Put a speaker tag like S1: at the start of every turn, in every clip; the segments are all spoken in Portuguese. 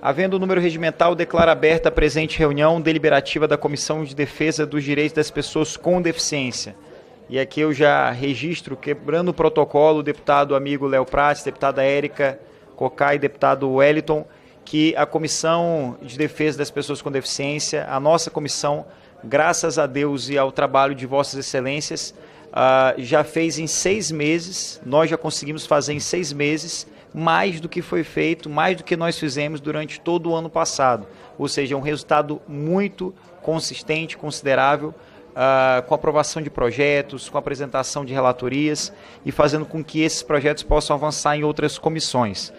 S1: Havendo o número regimental, declaro aberta a presente reunião deliberativa da Comissão de Defesa dos Direitos das Pessoas com Deficiência. E aqui eu já registro, quebrando o protocolo, o deputado amigo Léo Prates, deputada Érica Cocai, deputado Wellington, que a Comissão de Defesa das Pessoas com Deficiência, a nossa comissão, graças a Deus e ao trabalho de Vossas Excelências, já fez em 6 meses, nós já conseguimos fazer em 6 meses, mais do que foi feito, mais do que nós fizemos durante todo o ano passado. Ou seja, um resultado muito consistente, considerável, com aprovação de projetos, com apresentação de relatorias e fazendo com que esses projetos possam avançar em outras comissões.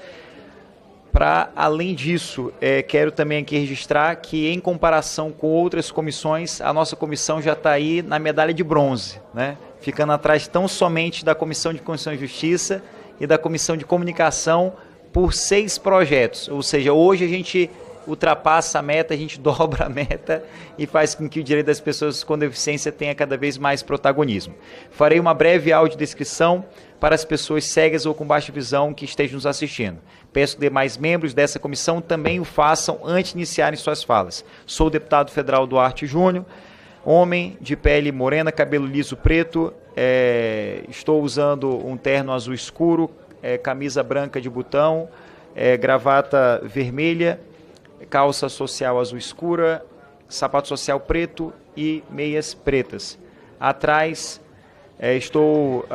S1: Para além disso, quero também aqui registrar que, em comparação com outras comissões, a nossa comissão já está aí na medalha de bronze, né? Ficando atrás tão somente da Comissão de Constituição e Justiça e da Comissão de Comunicação por 6 projetos. Ou seja, hoje a gente ultrapassa a meta, a gente dobra a meta e faz com que o direito das pessoas com deficiência tenha cada vez mais protagonismo. Farei uma breve audiodescrição para as pessoas cegas ou com baixa visão que estejam nos assistindo. Peço que demais membros dessa comissão também o façam antes de iniciarem suas falas. Sou o deputado federal Duarte Júnior, homem de pele morena, cabelo liso preto, estou usando um terno azul escuro, camisa branca de botão, gravata vermelha, calça social azul escura, sapato social preto e meias pretas. Atrás, estou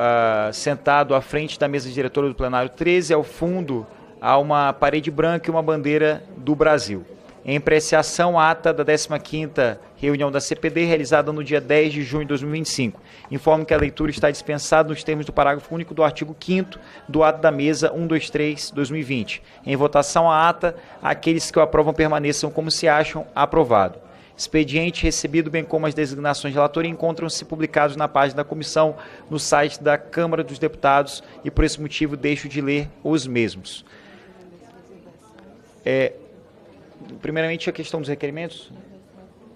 S1: sentado à frente da mesa diretora do plenário 13, ao fundo há uma parede branca e uma bandeira do Brasil. Em apreciação, a ata da 15ª reunião da CPD, realizada no dia 10 de junho de 2025. Informo que a leitura está dispensada nos termos do parágrafo único do artigo 5º do ato da mesa 123/2020. Em votação a ata, aqueles que o aprovam permaneçam como se acham aprovado. Expediente recebido, bem como as designações de relatoria, encontram-se publicados na página da comissão no site da Câmara dos Deputados e, por esse motivo, deixo de ler os mesmos. Primeiramente, a questão dos requerimentos,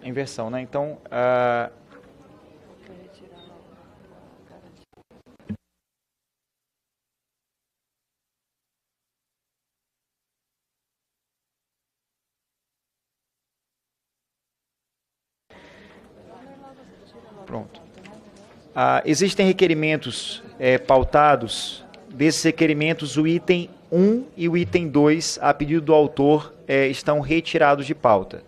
S1: a inversão, né? Então, pronto. Existem requerimentos pautados. Desses requerimentos, o item 1 e o item 2, a pedido do autor, estão retirados de pauta.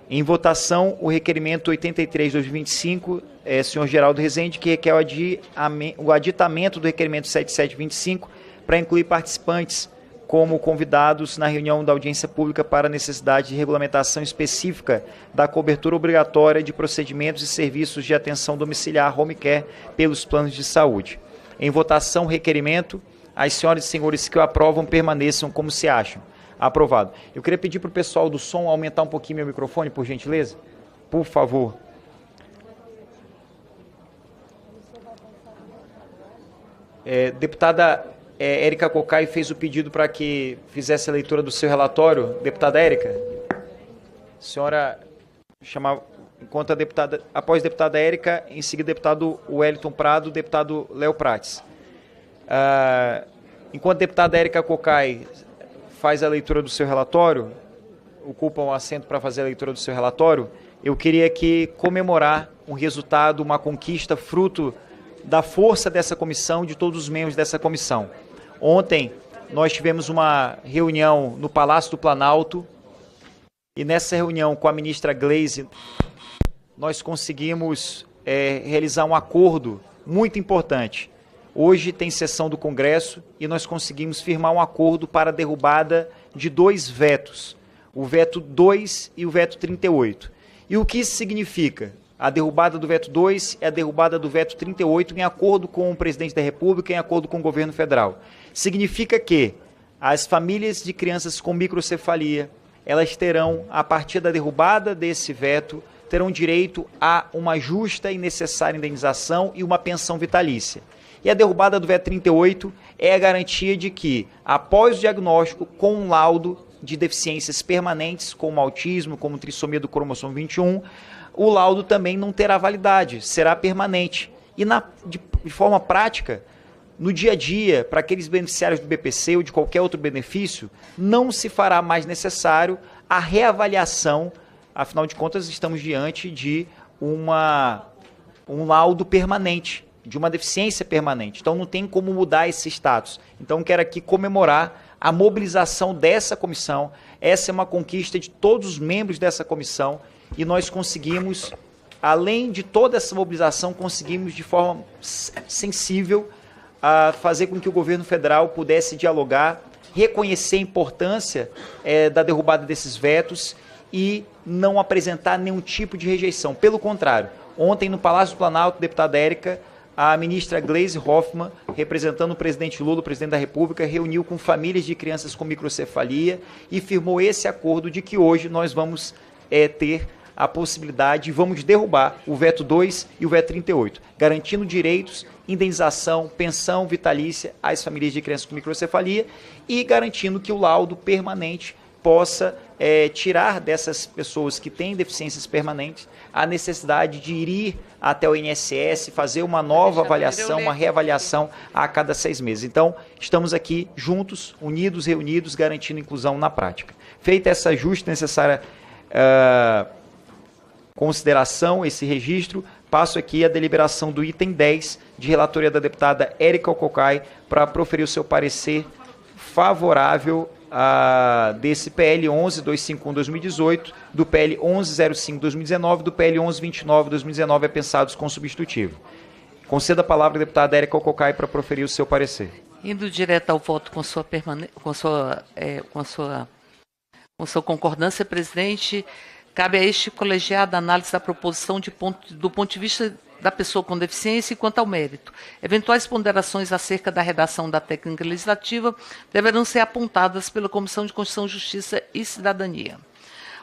S1: Em votação, o requerimento 83/2025, senhor Geraldo Rezende, que requer o aditamento do requerimento 7725 para incluir participantes como convidados na reunião da audiência pública para necessidade de regulamentação específica da cobertura obrigatória de procedimentos e serviços de atenção domiciliar home care pelos planos de saúde. Em votação, o requerimento, as senhoras e senhores que o aprovam permaneçam como se acham. Aprovado. Eu queria pedir para o pessoal do som aumentar um pouquinho meu microfone, por gentileza. Por favor. Deputada Érica Cocai fez o pedido para que fizesse a leitura do seu relatório. Deputada Érica, a senhora chamava, enquanto a deputada, após a deputada Érica, em seguida deputado Wellington Prado, deputado Léo Prates. Enquanto a deputada Érica Cocai faz a leitura do seu relatório, ocupa um assento para fazer a leitura do seu relatório, eu queria aqui comemorar um resultado, uma conquista, fruto da força dessa comissão, de todos os membros dessa comissão. Ontem, nós tivemos uma reunião no Palácio do Planalto, e nessa reunião com a ministra Gleisi, nós conseguimos realizar um acordo muito importante. Hoje tem sessão do Congresso e nós conseguimos firmar um acordo para a derrubada de 2 vetos, o veto 2 e o veto 38. E o que isso significa? A derrubada do veto 2 é a derrubada do veto 38 em acordo com o presidente da República, em acordo com o governo federal. Significa que as famílias de crianças com microcefalia, elas terão, a partir da derrubada desse veto, terão direito a uma justa e necessária indenização e uma pensão vitalícia. E a derrubada do veto 38 é a garantia de que, após o diagnóstico com um laudo de deficiências permanentes, como autismo, como trissomia do cromossomo 21, o laudo também não terá validade, será permanente. E de forma prática, no dia a dia, para aqueles beneficiários do BPC ou de qualquer outro benefício, não se fará mais necessário a reavaliação, afinal de contas estamos diante de um laudo permanente, de uma deficiência permanente. Então não tem como mudar esse status. Então quero aqui comemorar a mobilização dessa comissão. Essa é uma conquista de todos os membros dessa comissão e nós conseguimos, além de toda essa mobilização, conseguimos de forma sensível a fazer com que o governo federal pudesse dialogar, reconhecer a importância da derrubada desses vetos e não apresentar nenhum tipo de rejeição. Pelo contrário, ontem no Palácio do Planalto, deputada Érica, a ministra Gleisi Hoffmann, representando o presidente Lula, o presidente da República, reuniu com famílias de crianças com microcefalia e firmou esse acordo de que hoje nós vamos ter a possibilidade, vamos derrubar o veto 2 e o veto 38, garantindo direitos, indenização, pensão vitalícia às famílias de crianças com microcefalia e garantindo que o laudo permanente possa tirar dessas pessoas que têm deficiências permanentes a necessidade de ir até o INSS, fazer uma nova avaliação, uma reavaliação a cada 6 meses. Então, estamos aqui juntos, unidos, reunidos, garantindo inclusão na prática. Feita essa justa e necessária consideração, esse registro, passo aqui a deliberação do item 10, de relatoria da deputada Érica Cocai, para proferir o seu parecer favorável desse PL 11.251/2018, do PL 11.05/2019, do PL 11.29/2019 apensados com substitutivo. Conceda a palavra à deputada Érica Cocai para proferir o seu parecer.
S2: Indo direto ao voto com sua concordância, presidente, cabe a este colegiado a análise da proposição do ponto de vista da pessoa com deficiência e quanto ao mérito. Eventuais ponderações acerca da redação da técnica legislativa deverão ser apontadas pela Comissão de Constituição, Justiça e Cidadania.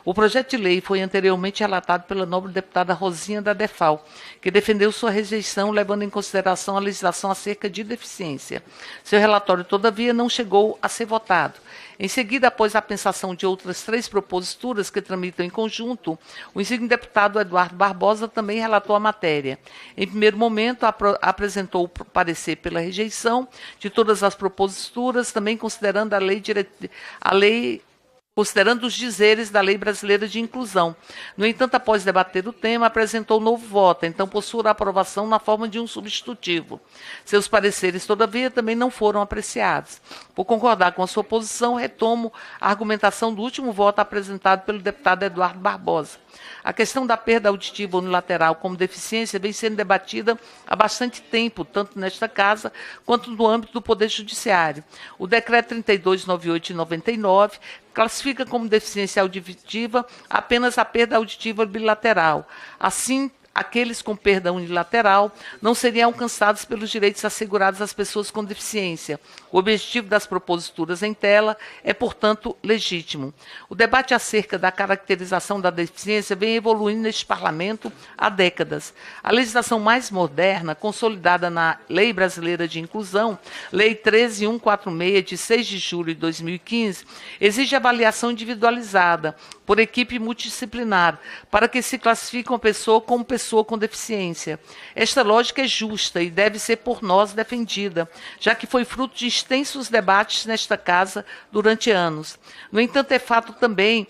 S2: O projeto de lei foi anteriormente relatado pela nobre deputada Rosinha da Defal, que defendeu sua rejeição levando em consideração a legislação acerca de deficiência. Seu relatório, todavia, não chegou a ser votado. Em seguida, após a pensação de outras 3 proposituras que tramitam em conjunto, o insigne deputado Eduardo Barbosa também relatou a matéria. Em primeiro momento, apresentou o parecer pela rejeição de todas as proposituras, também considerando considerando os dizeres da Lei Brasileira de Inclusão. No entanto, após debater o tema, apresentou novo voto, então por sua aprovação na forma de um substitutivo. Seus pareceres, todavia, também não foram apreciados. Por concordar com a sua posição, retomo a argumentação do último voto apresentado pelo deputado Eduardo Barbosa. A questão da perda auditiva unilateral como deficiência vem sendo debatida há bastante tempo, tanto nesta Casa quanto no âmbito do Poder Judiciário. O Decreto 3298 de 99 classifica como deficiência auditiva apenas a perda auditiva bilateral. Assim, aqueles com perda unilateral não seriam alcançados pelos direitos assegurados às pessoas com deficiência. O objetivo das proposituras em tela é, portanto, legítimo. O debate acerca da caracterização da deficiência vem evoluindo neste Parlamento há décadas. A legislação mais moderna, consolidada na Lei Brasileira de Inclusão, Lei 13.146, de 6 de julho de 2015, exige avaliação individualizada por equipe multidisciplinar, para que se classifique uma pessoa como pessoa com deficiência. Esta lógica é justa e deve ser por nós defendida, já que foi fruto de extensos debates nesta Casa durante anos. No entanto, é fato também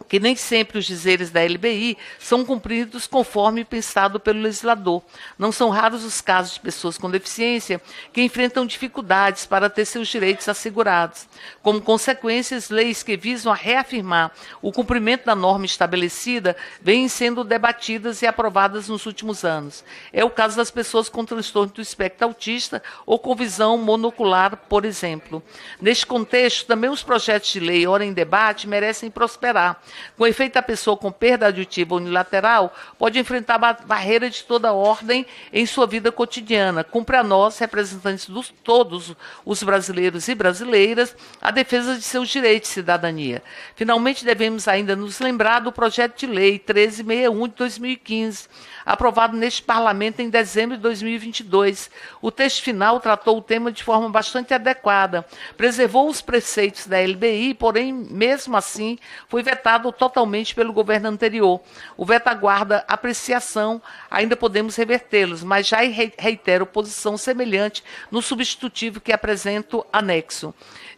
S2: que nem sempre os dizeres da LBI são cumpridos conforme pensado pelo legislador. Não são raros os casos de pessoas com deficiência que enfrentam dificuldades para ter seus direitos assegurados. Como consequência, as leis que visam a reafirmar o cumprimento da norma estabelecida vêm sendo debatidas e aprovadas nos últimos anos. É o caso das pessoas com transtorno do espectro autista ou com visão monocular, por exemplo. Neste contexto, também os projetos de lei ora em debate merecem prosperar. Com efeito, a pessoa com perda auditiva unilateral pode enfrentar barreira de toda ordem em sua vida cotidiana. Cumpre a nós, representantes de todos os brasileiros e brasileiras, a defesa de seus direitos de cidadania. Finalmente, devemos ainda nos lembrar do projeto de lei 1361 de 2015, aprovado neste Parlamento em dezembro de 2022. O texto final tratou o tema de forma bastante adequada, preservou os preceitos da LBI, porém, mesmo assim, foi vetado retirado ou totalmente pelo governo anterior. O veto aguarda apreciação, ainda podemos revertê-los, mas já reitero posição semelhante no substitutivo que apresento anexo.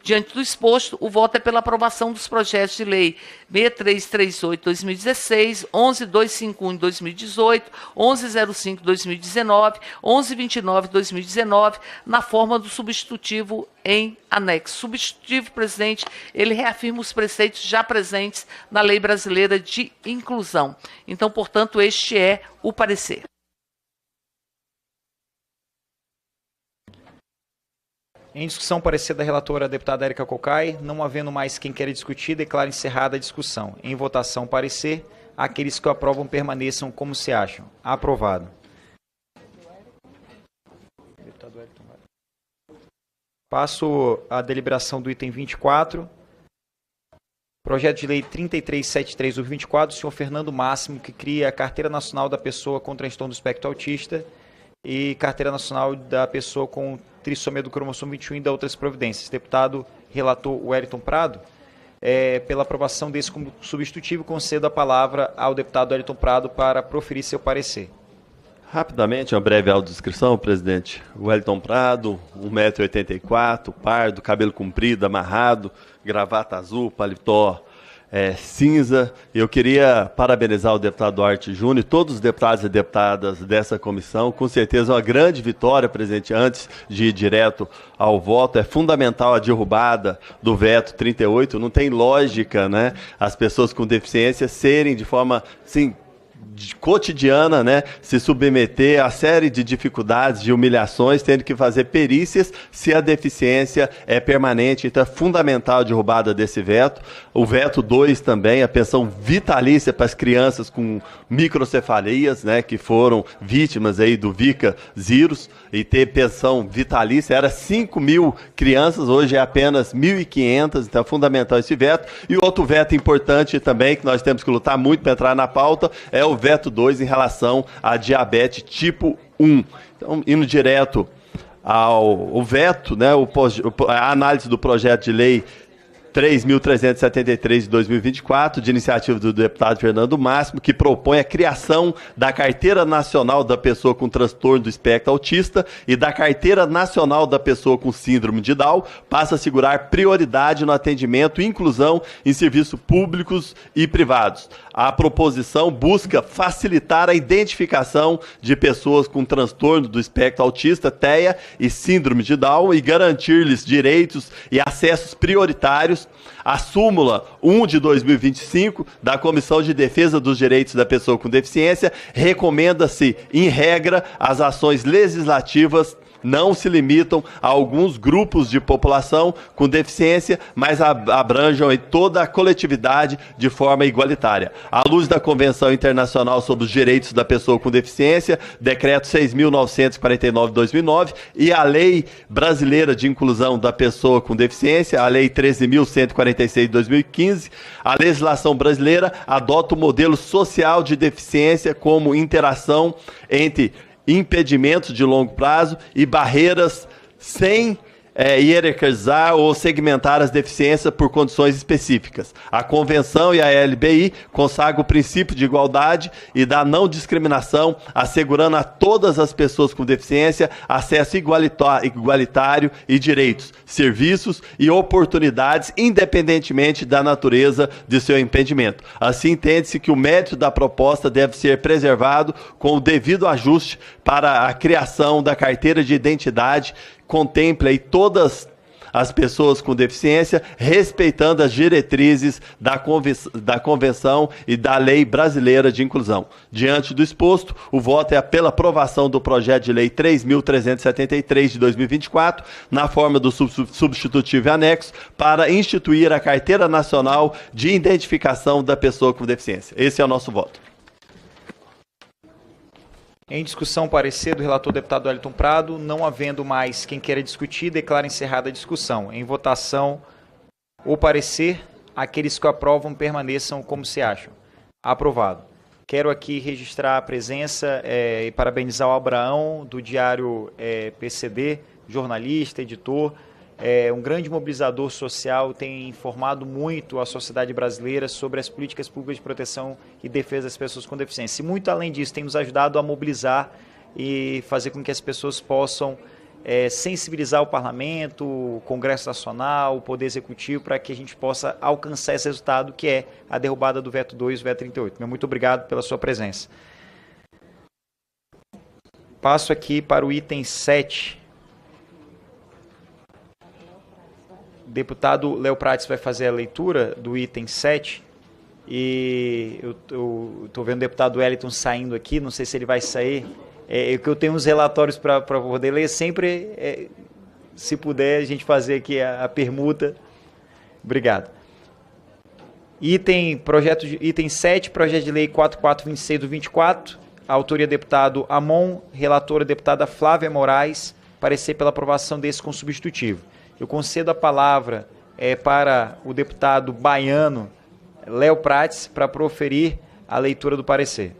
S2: Diante do exposto, o voto é pela aprovação dos projetos de lei 6338/2016, 11251/2018, 1105/2019, 1129/2019, na forma do substitutivo em anexo. Substitutivo, presidente, ele reafirma os preceitos já presentes na Lei Brasileira de Inclusão. Então, portanto, este é o parecer.
S1: Em discussão, parecer da relatora, a deputada Érica Cocai. Não havendo mais quem queira discutir, declaro encerrada a discussão. Em votação, parecer. Aqueles que o aprovam permaneçam como se acham. Aprovado. Passo à deliberação do item 24. Projeto de lei 3373/24, do senhor Fernando Máximo, que cria a Carteira Nacional da Pessoa com Transtorno do Espectro Autista e Carteira Nacional da Pessoa com Trissomia do Cromossomo 21 e da outras providências. Deputado relator Wellington Prado, pela aprovação desse como substitutivo, concedo a palavra ao deputado Wellington Prado para proferir seu parecer.
S3: Rapidamente, uma breve audiodescrição, presidente. Wellington Prado, 1,84 m, pardo, cabelo comprido, amarrado, gravata azul, paletó cinza. Eu queria parabenizar o deputado Duarte Júnior e todos os deputados e deputadas dessa comissão. Com certeza uma grande vitória, presidente, antes de ir direto ao voto. É fundamental a derrubada do veto 38. Não tem lógica, né, as pessoas com deficiência serem de forma, sim, cotidiana, né, se submeter a série de dificuldades, de humilhações, tendo que fazer perícias se a deficiência é permanente. Então é fundamental a derrubada desse veto. O veto 2 também, a pensão vitalícia para as crianças com microcefalias, né, que foram vítimas aí do Zika vírus, e ter pensão vitalícia. Era 5.000 crianças, hoje é apenas 1.500, então é fundamental esse veto. E outro veto importante também, que nós temos que lutar muito para entrar na pauta, é o veto 2 em relação à diabetes tipo 1. Então, indo direto ao veto, né, a análise do projeto de lei 3.373 de 2024, de iniciativa do deputado Fernando Máximo, que propõe a criação da Carteira Nacional da Pessoa com Transtorno do Espectro Autista e da Carteira Nacional da Pessoa com Síndrome de Down, passa a assegurar prioridade no atendimento e inclusão em serviços públicos e privados. A proposição busca facilitar a identificação de pessoas com transtorno do espectro autista, TEA, e síndrome de Down, e garantir-lhes direitos e acessos prioritários. A súmula 1 de 2025 da Comissão de Defesa dos Direitos da Pessoa com Deficiência recomenda-se, em regra, as ações legislativas não se limitam a alguns grupos de população com deficiência, mas abranjam toda a coletividade de forma igualitária. À luz da Convenção Internacional sobre os Direitos da Pessoa com Deficiência, Decreto 6.949 de 2009, e a Lei Brasileira de Inclusão da Pessoa com Deficiência, a Lei 13.146 de 2015, a legislação brasileira adota o modelo social de deficiência como interação entre impedimentos de longo prazo e barreiras sem hierarquizar ou segmentar as deficiências por condições específicas. A Convenção e a LBI consagram o princípio de igualdade e da não discriminação, assegurando a todas as pessoas com deficiência acesso igualitário e direitos, serviços e oportunidades, independentemente da natureza de seu impedimento. Assim, entende-se que o mérito da proposta deve ser preservado com o devido ajuste para a criação da carteira de identidade, contempla aí todas as pessoas com deficiência, respeitando as diretrizes da Convenção e da Lei Brasileira de Inclusão. Diante do exposto, o voto é pela aprovação do projeto de lei 3.373 de 2024, na forma do substitutivo e anexo, para instituir a Carteira Nacional de Identificação da Pessoa com Deficiência. Esse é o nosso voto.
S1: Em discussão, parecer do relator deputado Wellington Prado. Não havendo mais quem queira discutir, declaro encerrada a discussão. Em votação, o parecer. Aqueles que o aprovam permaneçam como se acham. Aprovado. Quero aqui registrar a presença e parabenizar o Abraão, do Diário PCD, jornalista, editor, um grande mobilizador social, tem informado muito a sociedade brasileira sobre as políticas públicas de proteção e defesa das pessoas com deficiência. E muito além disso, tem nos ajudado a mobilizar e fazer com que as pessoas possam sensibilizar o Parlamento, o Congresso Nacional, o Poder Executivo, para que a gente possa alcançar esse resultado, que é a derrubada do veto 2 e o veto 38. Meu muito obrigado pela sua presença. Passo aqui para o item 7. O deputado Léo Prates vai fazer a leitura do item 7. E eu estou vendo o deputado Wellington saindo aqui, não sei se ele vai sair. Que eu tenho uns relatórios para poder ler, sempre, se puder, a gente fazer aqui a permuta. Obrigado. Item 7, projeto de lei 4426 do 24, autoria deputado Amon, relatora deputada Flávia Moraes, parecer pela aprovação desse com substitutivo. Eu concedo a palavra para o deputado baiano Léo Prates para proferir a leitura do parecer.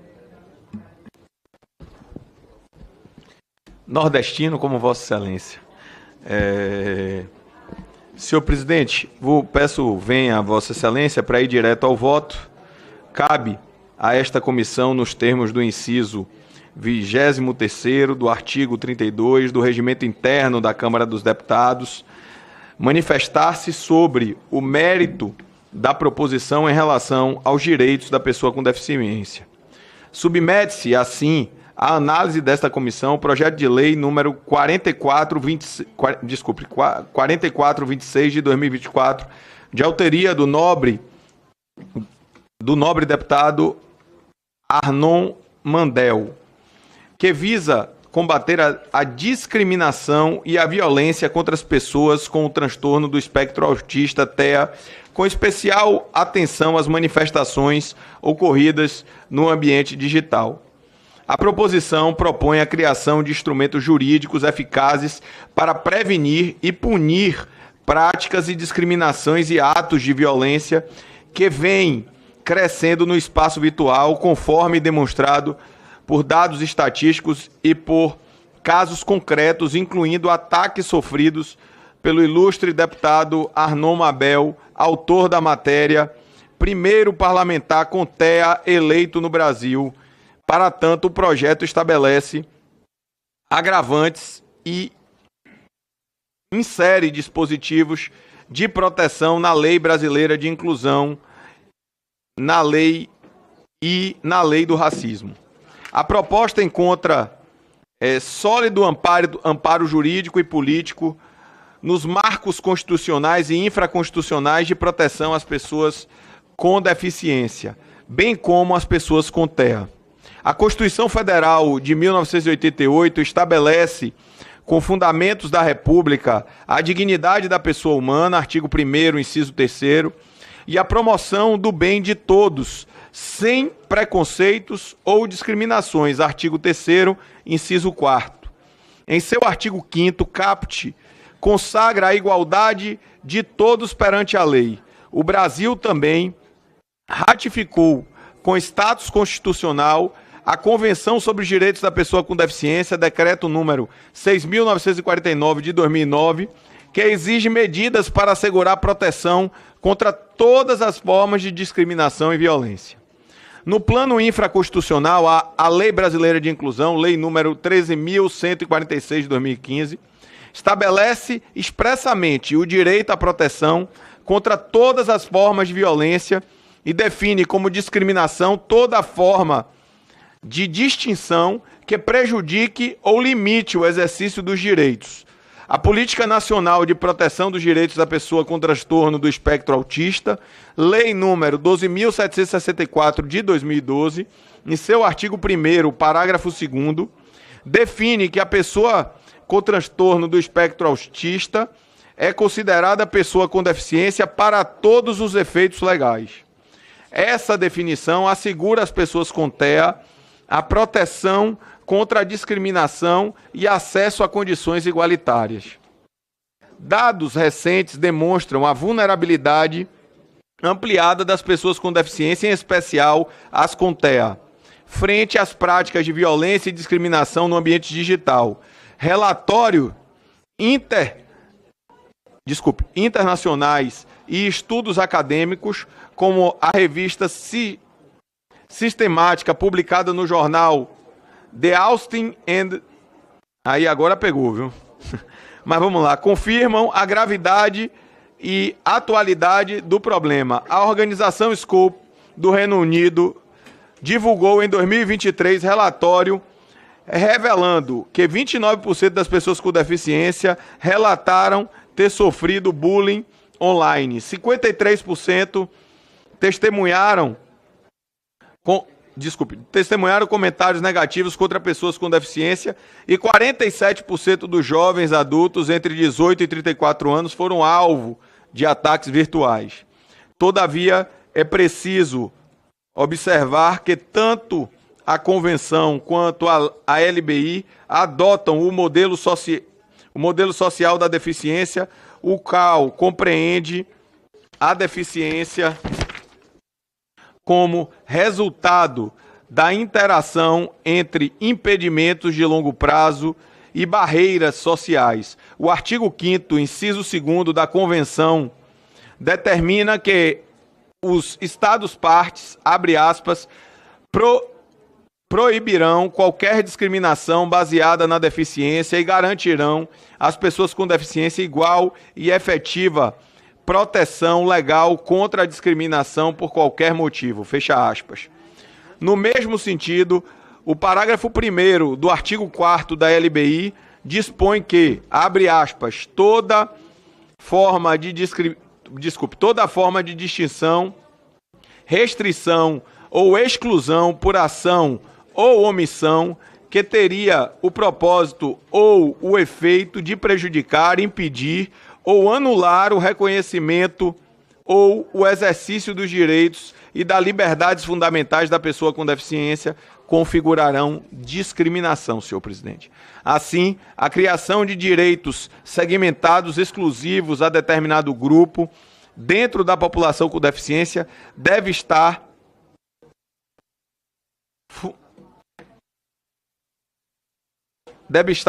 S4: Nordestino, como Vossa Excelência. Senhor presidente, venha a Vossa Excelência para ir direto ao voto. Cabe a esta comissão, nos termos do inciso 23º do artigo 32 do Regimento Interno da Câmara dos Deputados, manifestar-se sobre o mérito da proposição em relação aos direitos da pessoa com deficiência. Submete-se, assim, a análise desta comissão, o projeto de lei número 4426 de 2024, de autoria do nobre deputado Arnon Mandel, que visa combater a discriminação e a violência contra as pessoas com o transtorno do espectro autista TEA, com especial atenção às manifestações ocorridas no ambiente digital. A proposição propõe a criação de instrumentos jurídicos eficazes para prevenir e punir práticas e discriminações e atos de violência que vêm crescendo no espaço virtual, conforme demonstrado por dados estatísticos e por casos concretos, incluindo ataques sofridos pelo ilustre deputado Arnon Mabel, autor da matéria, primeiro parlamentar com TEA eleito no Brasil. Para tanto, o projeto estabelece agravantes e insere dispositivos de proteção na Lei Brasileira de Inclusão, na lei e na Lei do Racismo. A proposta encontra sólido amparo jurídico e político nos marcos constitucionais e infraconstitucionais de proteção às pessoas com deficiência, bem como às pessoas com TEA. A Constituição Federal de 1988 estabelece, com fundamentos da República, a dignidade da pessoa humana, artigo 1º, inciso 3º, e a promoção do bem de todos, sem preconceitos ou discriminações, artigo 3º, inciso 4º. Em seu artigo 5º, caput, consagra a igualdade de todos perante a lei. O Brasil também ratificou, com status constitucional, a Convenção sobre os Direitos da Pessoa com Deficiência, decreto número 6.949 de 2009, que exige medidas para assegurar proteção contra todas as formas de discriminação e violência. No plano infraconstitucional, a Lei Brasileira de Inclusão, Lei número 13.146 de 2015, estabelece expressamente o direito à proteção contra todas as formas de violência e define como discriminação toda forma de distinção que prejudique ou limite o exercício dos direitos. A Política Nacional de Proteção dos Direitos da Pessoa com Transtorno do Espectro Autista, Lei número 12.764 de 2012, em seu artigo 1º, parágrafo 2º, define que a pessoa com transtorno do espectro autista é considerada pessoa com deficiência para todos os efeitos legais. Essa definição assegura às pessoas com TEA a proteção contra a discriminação e acesso a condições igualitárias. Dados recentes demonstram a vulnerabilidade ampliada das pessoas com deficiência, em especial as com TEA, frente às práticas de violência e discriminação no ambiente digital. Relatório internacionais e estudos acadêmicos, como a revista sistemática publicada no jornal The Austin and... Aí agora pegou, viu? Mas vamos lá. Confirmam a gravidade e atualidade do problema. A organização Scope do Reino Unido divulgou em 2023 relatório revelando que 29% das pessoas com deficiência relataram ter sofrido bullying online. 53% testemunharam comentários negativos contra pessoas com deficiência e 47% dos jovens adultos entre 18 e 34 anos foram alvo de ataques virtuais. Todavia, é preciso observar que tanto a Convenção quanto a LBI adotam o modelo social da deficiência, o qual compreende a deficiência como resultado da interação entre impedimentos de longo prazo e barreiras sociais. O artigo 5º, inciso 2º da Convenção, determina que os Estados-partes, abre aspas, proibirão qualquer discriminação baseada na deficiência e garantirão às pessoas com deficiência igual e efetiva proteção legal contra a discriminação por qualquer motivo, fecha aspas. No mesmo sentido, o parágrafo 1º do artigo 4º da LBI dispõe que, abre aspas, toda forma de distinção, restrição ou exclusão por ação ou omissão que teria o propósito ou o efeito de prejudicar, impedir ou anular o reconhecimento ou o exercício dos direitos e das liberdades fundamentais da pessoa com deficiência configurarão discriminação, senhor presidente. Assim, a criação de direitos segmentados exclusivos a determinado grupo dentro da população com deficiência deve estar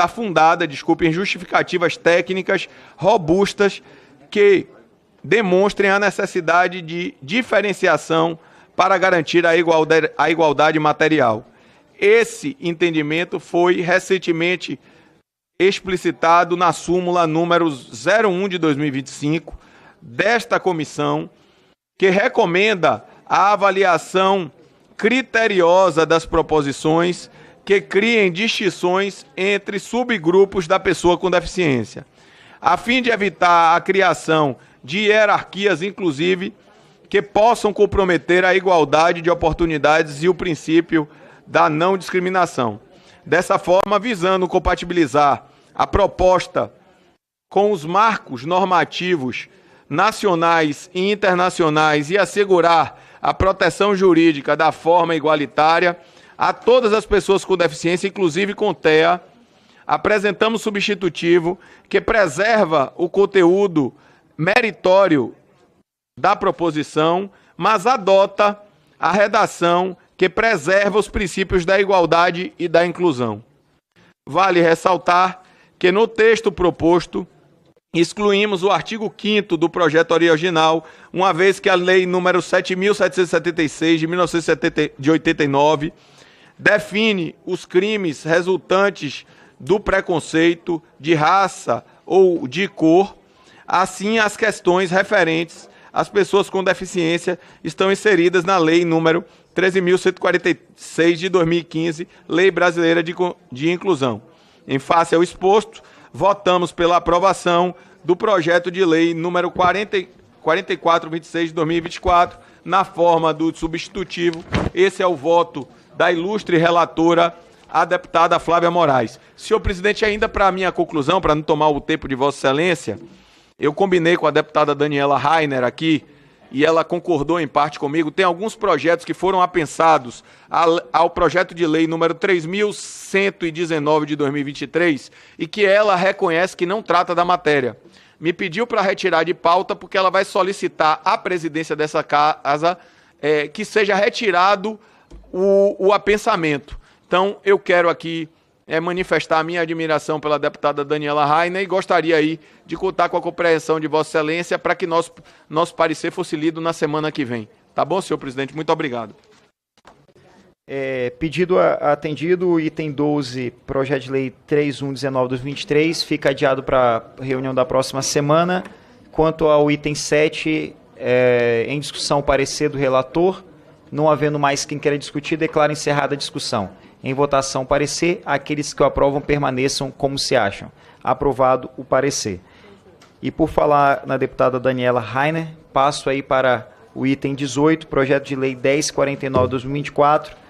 S4: fundada, em justificativas técnicas robustas que demonstrem a necessidade de diferenciação para garantir a igualdade material. Esse entendimento foi recentemente explicitado na súmula número 01 de 2025 desta comissão, que recomenda a avaliação criteriosa das proposições que criem distinções entre subgrupos da pessoa com deficiência, a fim de evitar a criação de hierarquias, inclusive, que possam comprometer a igualdade de oportunidades e o princípio da não discriminação. Dessa forma, visando compatibilizar a proposta com os marcos normativos nacionais e internacionais e assegurar a proteção jurídica da forma igualitária a todas as pessoas com deficiência, inclusive com TEA, apresentamos substitutivo que preserva o conteúdo meritório da proposição, mas adota a redação que preserva os princípios da igualdade e da inclusão. Vale ressaltar que no texto proposto excluímos o artigo 5º do projeto original, uma vez que a lei número 7.776 de 1989 define os crimes resultantes do preconceito de raça ou de cor. Assim, as questões referentes às pessoas com deficiência estão inseridas na lei número 13.146 de 2015, Lei Brasileira de Inclusão. Em face ao exposto, votamos pela aprovação do projeto de lei número 4426 de 2024, na forma do substitutivo. Esse é o voto da ilustre relatora, a deputada Flávia Moraes. Senhor presidente, ainda para a minha conclusão, para não tomar o tempo de Vossa Excelência, eu combinei com a deputada Daniela Rainer aqui, e ela concordou em parte comigo. Tem alguns projetos que foram apensados ao projeto de lei número 3.119 de 2023 e que ela reconhece que não trata da matéria. Me pediu para retirar de pauta porque ela vai solicitar à presidência dessa casa que seja retirado o apensamento. Então, eu quero aqui manifestar a minha admiração pela deputada Daniela Rainer e gostaria aí de contar com a compreensão de Vossa Excelência para que nosso parecer fosse lido na semana que vem. Tá bom, senhor presidente? Muito obrigado.
S1: Pedido atendido, o item 12, projeto de lei 3119/2023, fica adiado para a reunião da próxima semana. Quanto ao item 7, em discussão o parecer do relator, não havendo mais quem queira discutir, declaro encerrada a discussão. Em votação, parecer, aqueles que o aprovam permaneçam como se acham. Aprovado o parecer. E por falar na deputada Daniela Rainer, passo aí para o item 18, projeto de lei 1049/2024,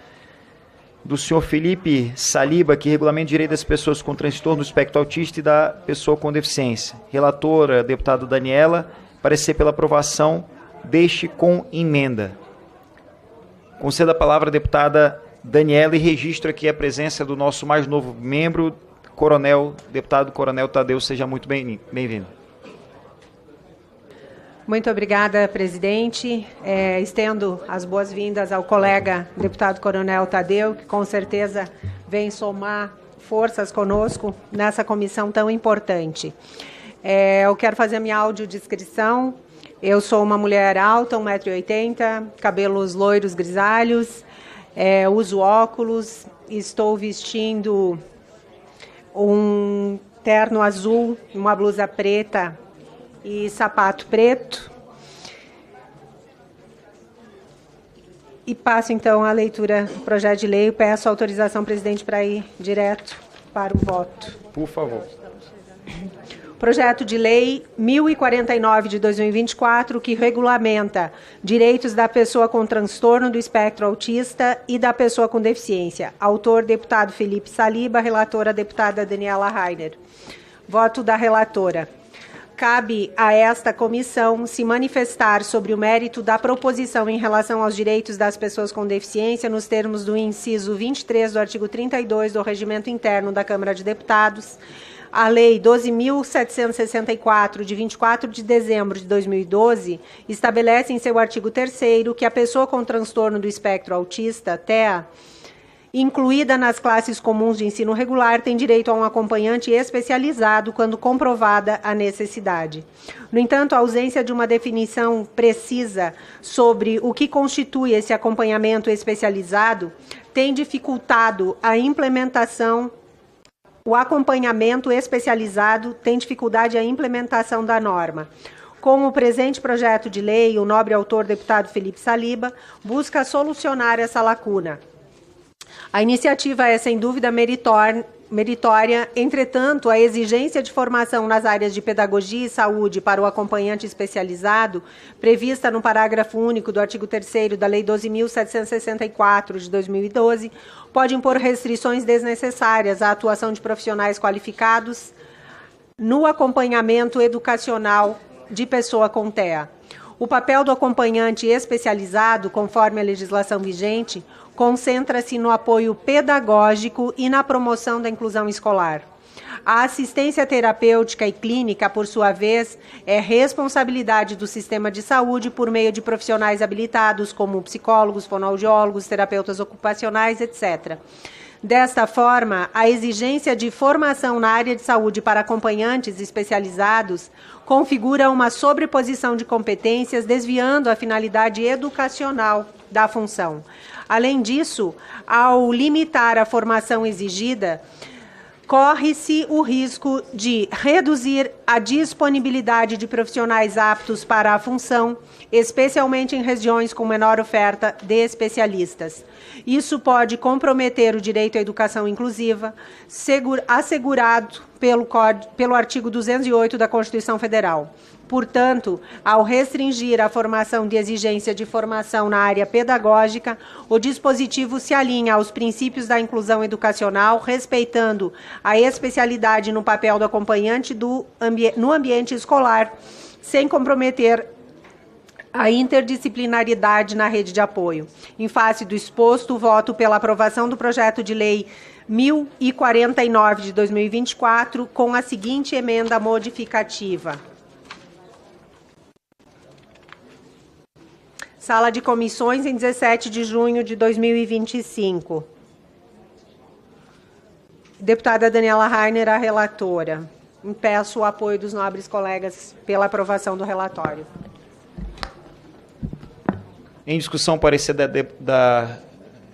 S1: do senhor Felipe Saliba, que regulamenta o direito das pessoas com transtorno do espectro autista e da pessoa com deficiência. Relatora, deputada Daniela, parecer pela aprovação deste com emenda. Concedo a palavra à deputada Daniela e registro aqui a presença do nosso mais novo membro, deputado Coronel Tadeu. Seja muito bem-vindo.
S5: Muito obrigada, presidente. Estendo as boas-vindas ao colega deputado Coronel Tadeu, que com certeza vem somar forças conosco nessa comissão tão importante. Eu quero fazer a minha audiodescrição. Eu sou uma mulher alta, 1,80 m, cabelos loiros grisalhos, uso óculos, estou vestindo um terno azul, uma blusa preta e sapato preto. E passo, então, a leitura do projeto de lei. Peço autorização, presidente, para ir direto para o voto.
S1: Por favor.
S5: Projeto de lei 1049 de 2024, que regulamenta direitos da pessoa com transtorno do espectro autista e da pessoa com deficiência. Autor, deputado Felipe Saliba, relatora, deputada Daniela Rainer. Voto da relatora. Cabe a esta comissão se manifestar sobre o mérito da proposição em relação aos direitos das pessoas com deficiência nos termos do inciso 23 do artigo 32 do Regimento Interno da Câmara de Deputados, a Lei 12.764, de 24 de dezembro de 2012, estabelece em seu artigo 3º que a pessoa com transtorno do espectro autista, TEA, incluída nas classes comuns de ensino regular, tem direito a um acompanhante especializado quando comprovada a necessidade. No entanto, a ausência de uma definição precisa sobre o que constitui esse acompanhamento especializado tem dificultado a implementação. O acompanhamento especializado tem dificuldade a implementação da norma. Com o presente projeto de lei, o nobre autor, deputado Felipe Saliba, busca solucionar essa lacuna. A iniciativa é, sem dúvida, meritória, entretanto, a exigência de formação nas áreas de pedagogia e saúde para o acompanhante especializado, prevista no parágrafo único do artigo 3º da Lei 12.764, de 2012, pode impor restrições desnecessárias à atuação de profissionais qualificados no acompanhamento educacional de pessoa com TEA. O papel do acompanhante especializado, conforme a legislação vigente, concentra-se no apoio pedagógico e na promoção da inclusão escolar. A assistência terapêutica e clínica, por sua vez, é responsabilidade do sistema de saúde por meio de profissionais habilitados, como psicólogos, fonoaudiólogos, terapeutas ocupacionais, etc. Desta forma, a exigência de formação na área de saúde para acompanhantes especializados configura uma sobreposição de competências, desviando a finalidade educacional da função. Além disso, ao limitar a formação exigida, corre-se o risco de reduzir a disponibilidade de profissionais aptos para a função, especialmente em regiões com menor oferta de especialistas. Isso pode comprometer o direito à educação inclusiva, assegurado pelo artigo 208 da Constituição Federal. Portanto, ao restringir a formação de exigência de formação na área pedagógica, o dispositivo se alinha aos princípios da inclusão educacional, respeitando a especialidade no papel do acompanhante no ambiente escolar, sem comprometer a interdisciplinaridade na rede de apoio. Em face do exposto, voto pela aprovação do projeto de lei 1049 de 2024, com a seguinte emenda modificativa. Sala de comissões, em 17 de junho de 2025. Deputada Daniela Rainer, a relatora. Peço o apoio dos nobres colegas pela aprovação do relatório.
S1: Em discussão, parecer da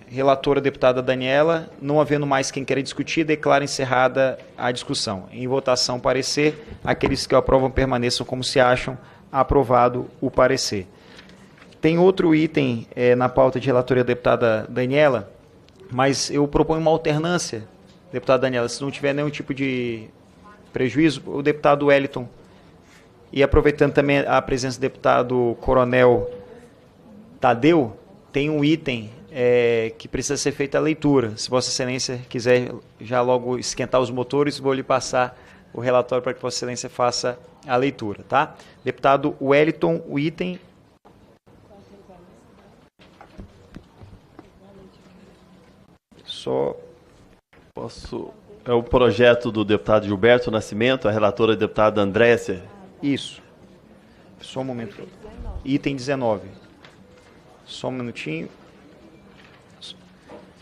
S1: relatora deputada Daniela. Não havendo mais quem queira discutir, declaro encerrada a discussão. Em votação, parecer. Aqueles que o aprovam permaneçam como se acham. Aprovado o parecer. Tem outro item na pauta de relatoria da deputada Daniela, mas eu proponho uma alternância, deputada Daniela, se não tiver nenhum tipo de prejuízo, o deputado Wellington, e aproveitando também a presença do deputado Coronel Tadeu, tem um item que precisa ser feita a leitura. Se Vossa Excelência quiser já logo esquentar os motores, vou lhe passar o relatório para que Vossa Excelência faça a leitura, tá? Deputado Wellington, o item... Só
S3: posso... É o projeto do deputado Gilberto Nascimento, a relatora deputada Andrécia.
S1: Isso. Só um momento. Item 19. Só um minutinho.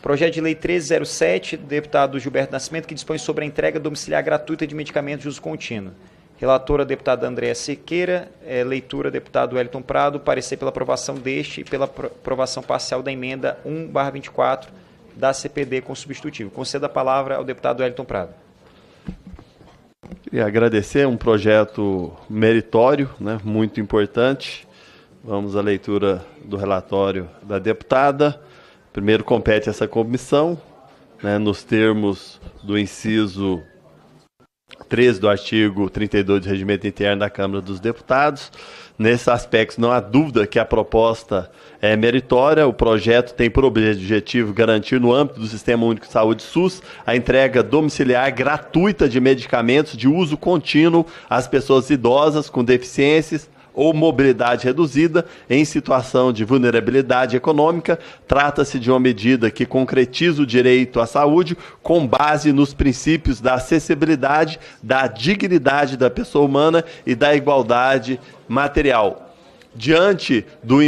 S1: Projeto de lei 1307, do deputado Gilberto Nascimento, que dispõe sobre a entrega domiciliar gratuita de medicamentos de uso contínuo. Relatora, deputada Andréa Sequeira. Leitura, deputado Wellington Prado. Parecer pela aprovação deste e pela aprovação parcial da emenda 1/24 da CPD com substitutivo. Concedo a palavra ao deputado Wellington Prado.
S3: Queria agradecer, um projeto meritório, né, muito importante. Vamos à leitura do relatório da deputada. Primeiro compete essa comissão, né, nos termos do inciso 13 do artigo 32 do Regimento Interno da Câmara dos Deputados. Nesses aspectos, não há dúvida que a proposta é meritória. O projeto tem por objetivo garantir, no âmbito do Sistema Único de Saúde SUS, a entrega domiciliar gratuita de medicamentos de uso contínuo às pessoas idosas com deficiências ou mobilidade reduzida em situação de vulnerabilidade econômica. Trata-se de uma medida que concretiza o direito à saúde com base nos princípios da acessibilidade, da dignidade da pessoa humana e da igualdade material. Diante do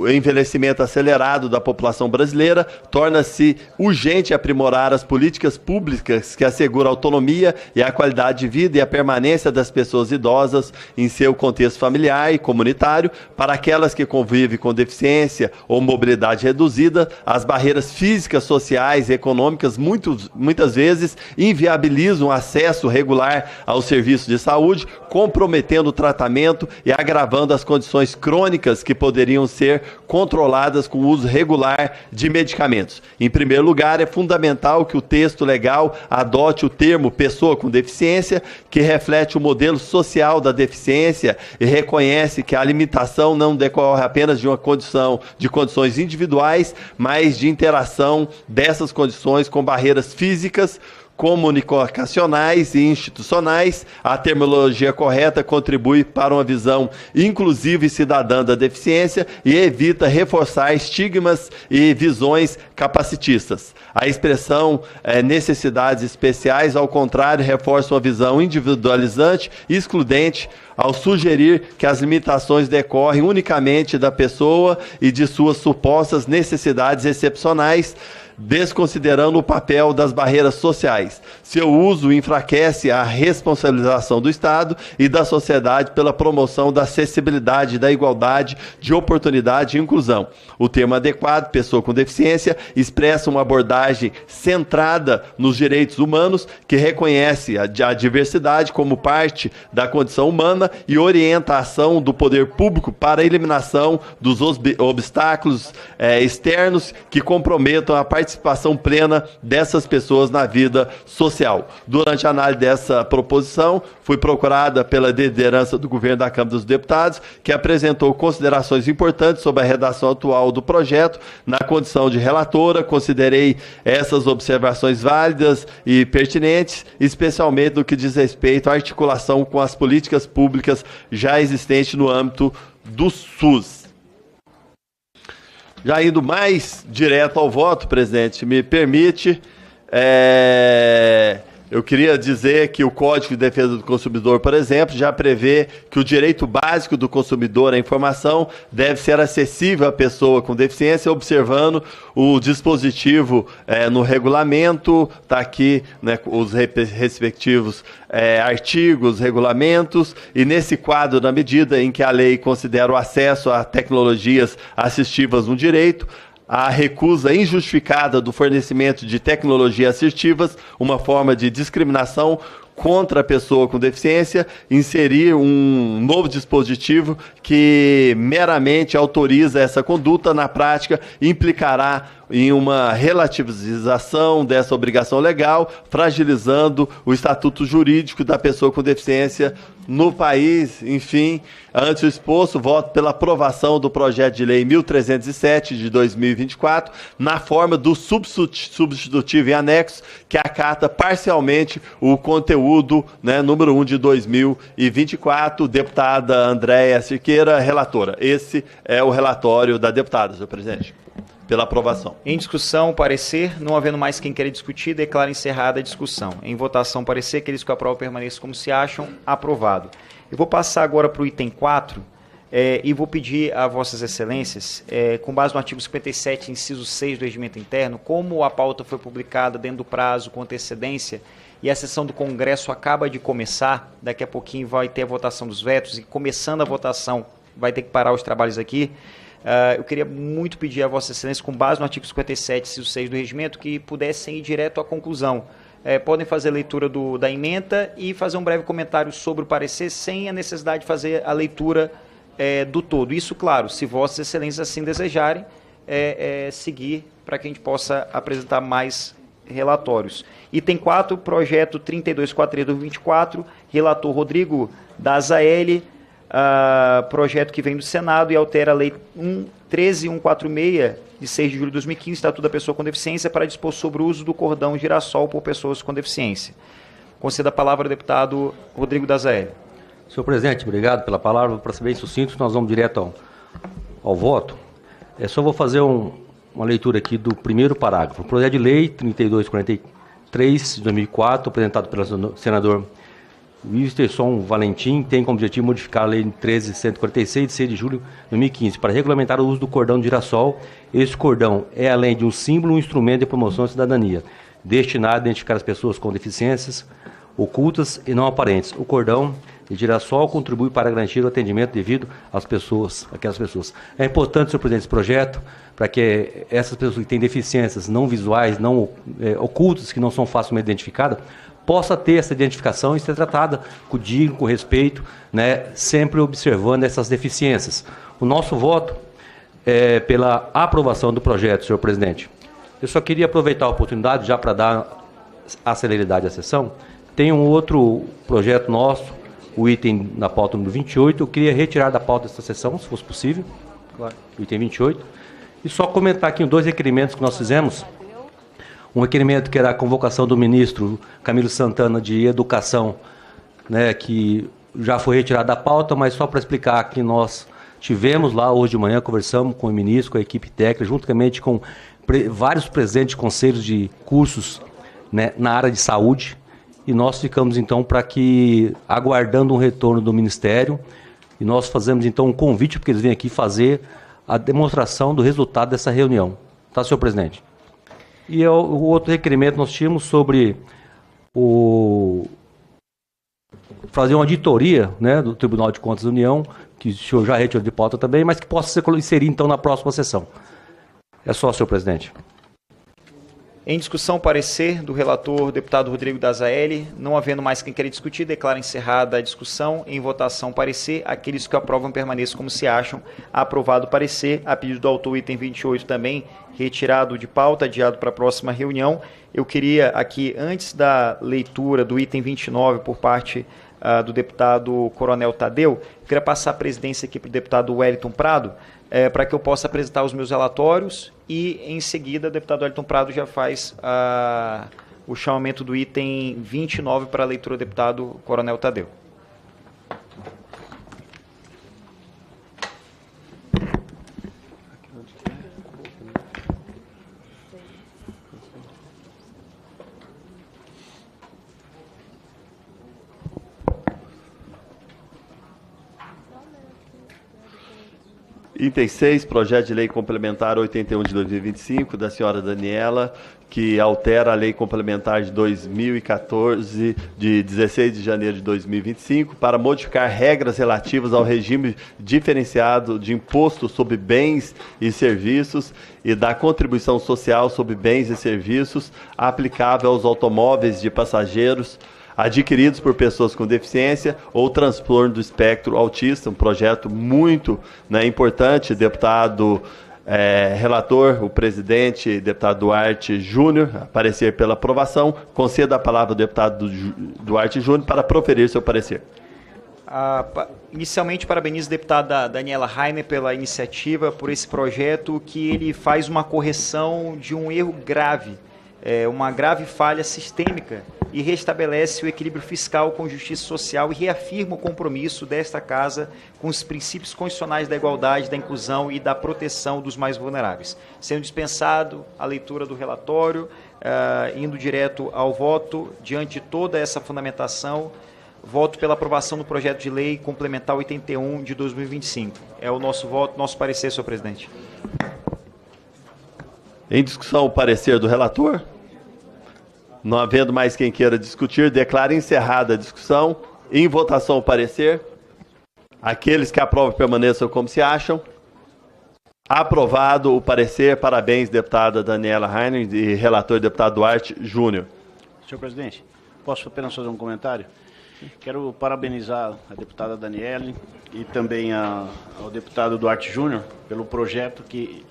S3: envelhecimento acelerado da população brasileira, torna-se urgente aprimorar as políticas públicas que asseguram a autonomia e a qualidade de vida e a permanência das pessoas idosas em seu contexto familiar e comunitário. Para aquelas que convivem com deficiência ou mobilidade reduzida, as barreiras físicas, sociais e econômicas muitas vezes inviabilizam o acesso regular aos serviços de saúde, comprometendo o tratamento e agravando as condições crônicas que poderiam ser controladas com o uso regular de medicamentos. Em primeiro lugar, é fundamental que o texto legal adote o termo pessoa com deficiência, que reflete o modelo social da deficiência e reconhece que a limitação não decorre apenas de condições individuais, mas de interação dessas condições com barreiras físicas, comunicacionais e institucionais. A terminologia correta contribui para uma visão inclusiva e cidadã da deficiência e evita reforçar estigmas e visões capacitistas. A expressão necessidades especiais, ao contrário, reforça uma visão individualizante e excludente, ao sugerir que as limitações decorrem unicamente da pessoa e de suas supostas necessidades excepcionais, desconsiderando o papel das barreiras sociais. Seu uso enfraquece a responsabilização do Estado e da sociedade pela promoção da acessibilidade, da igualdade de oportunidade e inclusão. O termo adequado, pessoa com deficiência, expressa uma abordagem centrada nos direitos humanos, que reconhece a diversidade como parte da condição humana e orienta a ação do poder público para a eliminação dos obstáculos externos que comprometam a participação plena dessas pessoas na vida social. Durante a análise dessa proposição, fui procurada pela liderança do governo da Câmara dos Deputados, que apresentou considerações importantes sobre a redação atual do projeto. Na condição de relatora, considerei essas observações válidas e pertinentes, especialmente no que diz respeito à articulação com as políticas públicas já existentes no âmbito do SUS. Já indo mais direto ao voto, presidente, me permite, Eu queria dizer que o Código de Defesa do Consumidor, por exemplo, já prevê que o direito básico do consumidor à informação deve ser acessível à pessoa com deficiência, observando o dispositivo no regulamento, está aqui, né, os respectivos artigos, regulamentos, e nesse quadro, na medida em que a lei considera o acesso a tecnologias assistivas um direito, a recusa injustificada do fornecimento de tecnologias assistivas, uma forma de discriminação contra a pessoa com deficiência, inserir um novo dispositivo que meramente autoriza essa conduta, na prática implicará em uma relativização dessa obrigação legal, fragilizando o estatuto jurídico da pessoa com deficiência no país. Enfim, antes do exposto, voto pela aprovação do projeto de lei 1307 de 2024, na forma do substitutivo em anexo, que acata parcialmente o conteúdo, né, número 1 de 2024, deputada Andréia Siqueira, relatora. Esse é o relatório da deputada, senhor presidente. Pela aprovação.
S1: Em discussão, parecer. Não havendo mais quem queira discutir, declaro encerrada a discussão. Em votação, parecer. Aqueles que aprovam permaneçam como se acham. Aprovado. Eu vou passar agora para o item 4 e vou pedir a vossas excelências, com base no artigo 57, inciso 6 do Regimento Interno, como a pauta foi publicada dentro do prazo com antecedência e a sessão do Congresso acaba de começar, daqui a pouquinho vai ter a votação dos vetos e começando a votação vai ter que parar os trabalhos aqui. Eu queria muito pedir a Vossa Excelência, com base no artigo 57, inciso 6 do regimento, que pudessem ir direto à conclusão. Podem fazer a leitura da ementa e fazer um breve comentário sobre o parecer, sem a necessidade de fazer a leitura do todo. Isso, claro, se Vossas Excelências assim desejarem, seguir para que a gente possa apresentar mais relatórios. Item 4, projeto 3243/24, relator Rodrigo Dazaeli, projeto que vem do Senado e altera a Lei 13146, de 6 de julho de 2015, Estatuto da Pessoa com Deficiência, para dispor sobre o uso do cordão girassol por pessoas com deficiência. Conceda a palavra ao deputado Rodrigo Dazaeli.
S6: Senhor presidente, obrigado pela palavra. Para ser bem sucinto, nós vamos direto ao voto. Só vou fazer uma leitura aqui do primeiro parágrafo. O projeto de lei 3243, de 2004, apresentado pelo senador Wilsterson Valentim, tem como objetivo modificar a Lei 13.146, de 6 de julho de 2015, para regulamentar o uso do cordão de girassol. Esse cordão é, além de um símbolo, um instrumento de promoção da cidadania, destinado a identificar as pessoas com deficiências ocultas e não aparentes. O cordão de girassol contribui para garantir o atendimento devido às pessoas, aquelas pessoas. É importante, senhor presidente, esse projeto, para que essas pessoas que têm deficiências não visuais, não ocultas, que não são facilmente identificadas, possa ter essa identificação e ser tratada com digno, com respeito, né, sempre observando essas deficiências. O nosso voto é pela aprovação do projeto, senhor presidente. Eu só queria aproveitar a oportunidade, já para dar a celeridade à sessão. Tem um outro projeto nosso, o item na pauta número 28, eu queria retirar da pauta desta sessão, se fosse possível, claro, o item 28, e só comentar aqui 2 requerimentos que nós fizemos. Um requerimento que era a convocação do ministro Camilo Santana de Educação, né, que já foi retirado da pauta, mas só para explicar que nós tivemos lá hoje de manhã, conversamos com o ministro, com a equipe técnica, juntamente com vários presidentes de conselhos de cursos, né, na área de saúde, e nós ficamos então para que, aguardando um retorno do Ministério, e nós fazemos então um convite, porque eles vêm aqui fazer a demonstração do resultado dessa reunião. Tá, senhor presidente? E o outro requerimento nós tínhamos sobre fazer uma auditoria, né, do Tribunal de Contas da União, que o senhor já retirou de pauta também, mas que possa ser inserido então na próxima sessão. É só, senhor presidente.
S1: Em discussão, parecer do relator, deputado Rodrigo Dazaeli. Não havendo mais quem queira discutir, declaro encerrada a discussão. Em votação, parecer. Aqueles que aprovam permaneçam como se acham. Aprovado o parecer. A pedido do autor, item 28 também, retirado de pauta, adiado para a próxima reunião. Eu queria aqui, antes da leitura do item 29 por parte do deputado Coronel Tadeu, eu queria passar a presidência aqui para o deputado Wellington Prado, para que eu possa apresentar os meus relatórios e, em seguida, o deputado Wellington Prado já faz o chamamento do item 29 para a leitura do deputado Coronel Tadeu.
S3: 36, projeto de lei complementar 81 de 2025, da senhora Daniela, que altera a lei complementar de 2014, de 16 de janeiro de 2025, para modificar regras relativas ao regime diferenciado de imposto sobre bens e serviços e da contribuição social sobre bens e serviços aplicável aos automóveis de passageiros adquiridos por pessoas com deficiência ou transtorno do espectro autista, um projeto muito, né, importante. Deputado relator, o presidente, deputado Duarte Júnior, parecer pela aprovação. Conceda a palavra ao deputado Duarte Júnior para proferir seu parecer.
S1: Inicialmente, parabenizo a deputada Daniela Rainer pela iniciativa, por esse projeto que ele faz uma correção de um erro grave, uma grave falha sistêmica, e restabelece o equilíbrio fiscal com justiça social e reafirma o compromisso desta Casa com os princípios constitucionais da igualdade, da inclusão e da proteção dos mais vulneráveis. Sendo dispensado a leitura do relatório, indo direto ao voto, diante de toda essa fundamentação, voto pela aprovação do projeto de lei complementar 81 de 2025. É o nosso voto, nosso parecer, senhor presidente.
S3: Em discussão, o parecer do relator. Não havendo mais quem queira discutir, declaro encerrada a discussão. Em votação, o parecer. Aqueles que aprovam permaneçam como se acham. Aprovado o parecer. Parabéns, deputada Daniela Rainer e relator deputado Duarte Júnior.
S7: Senhor presidente, posso apenas fazer um comentário? Quero parabenizar a deputada Daniela e também ao deputado Duarte Júnior pelo projeto que,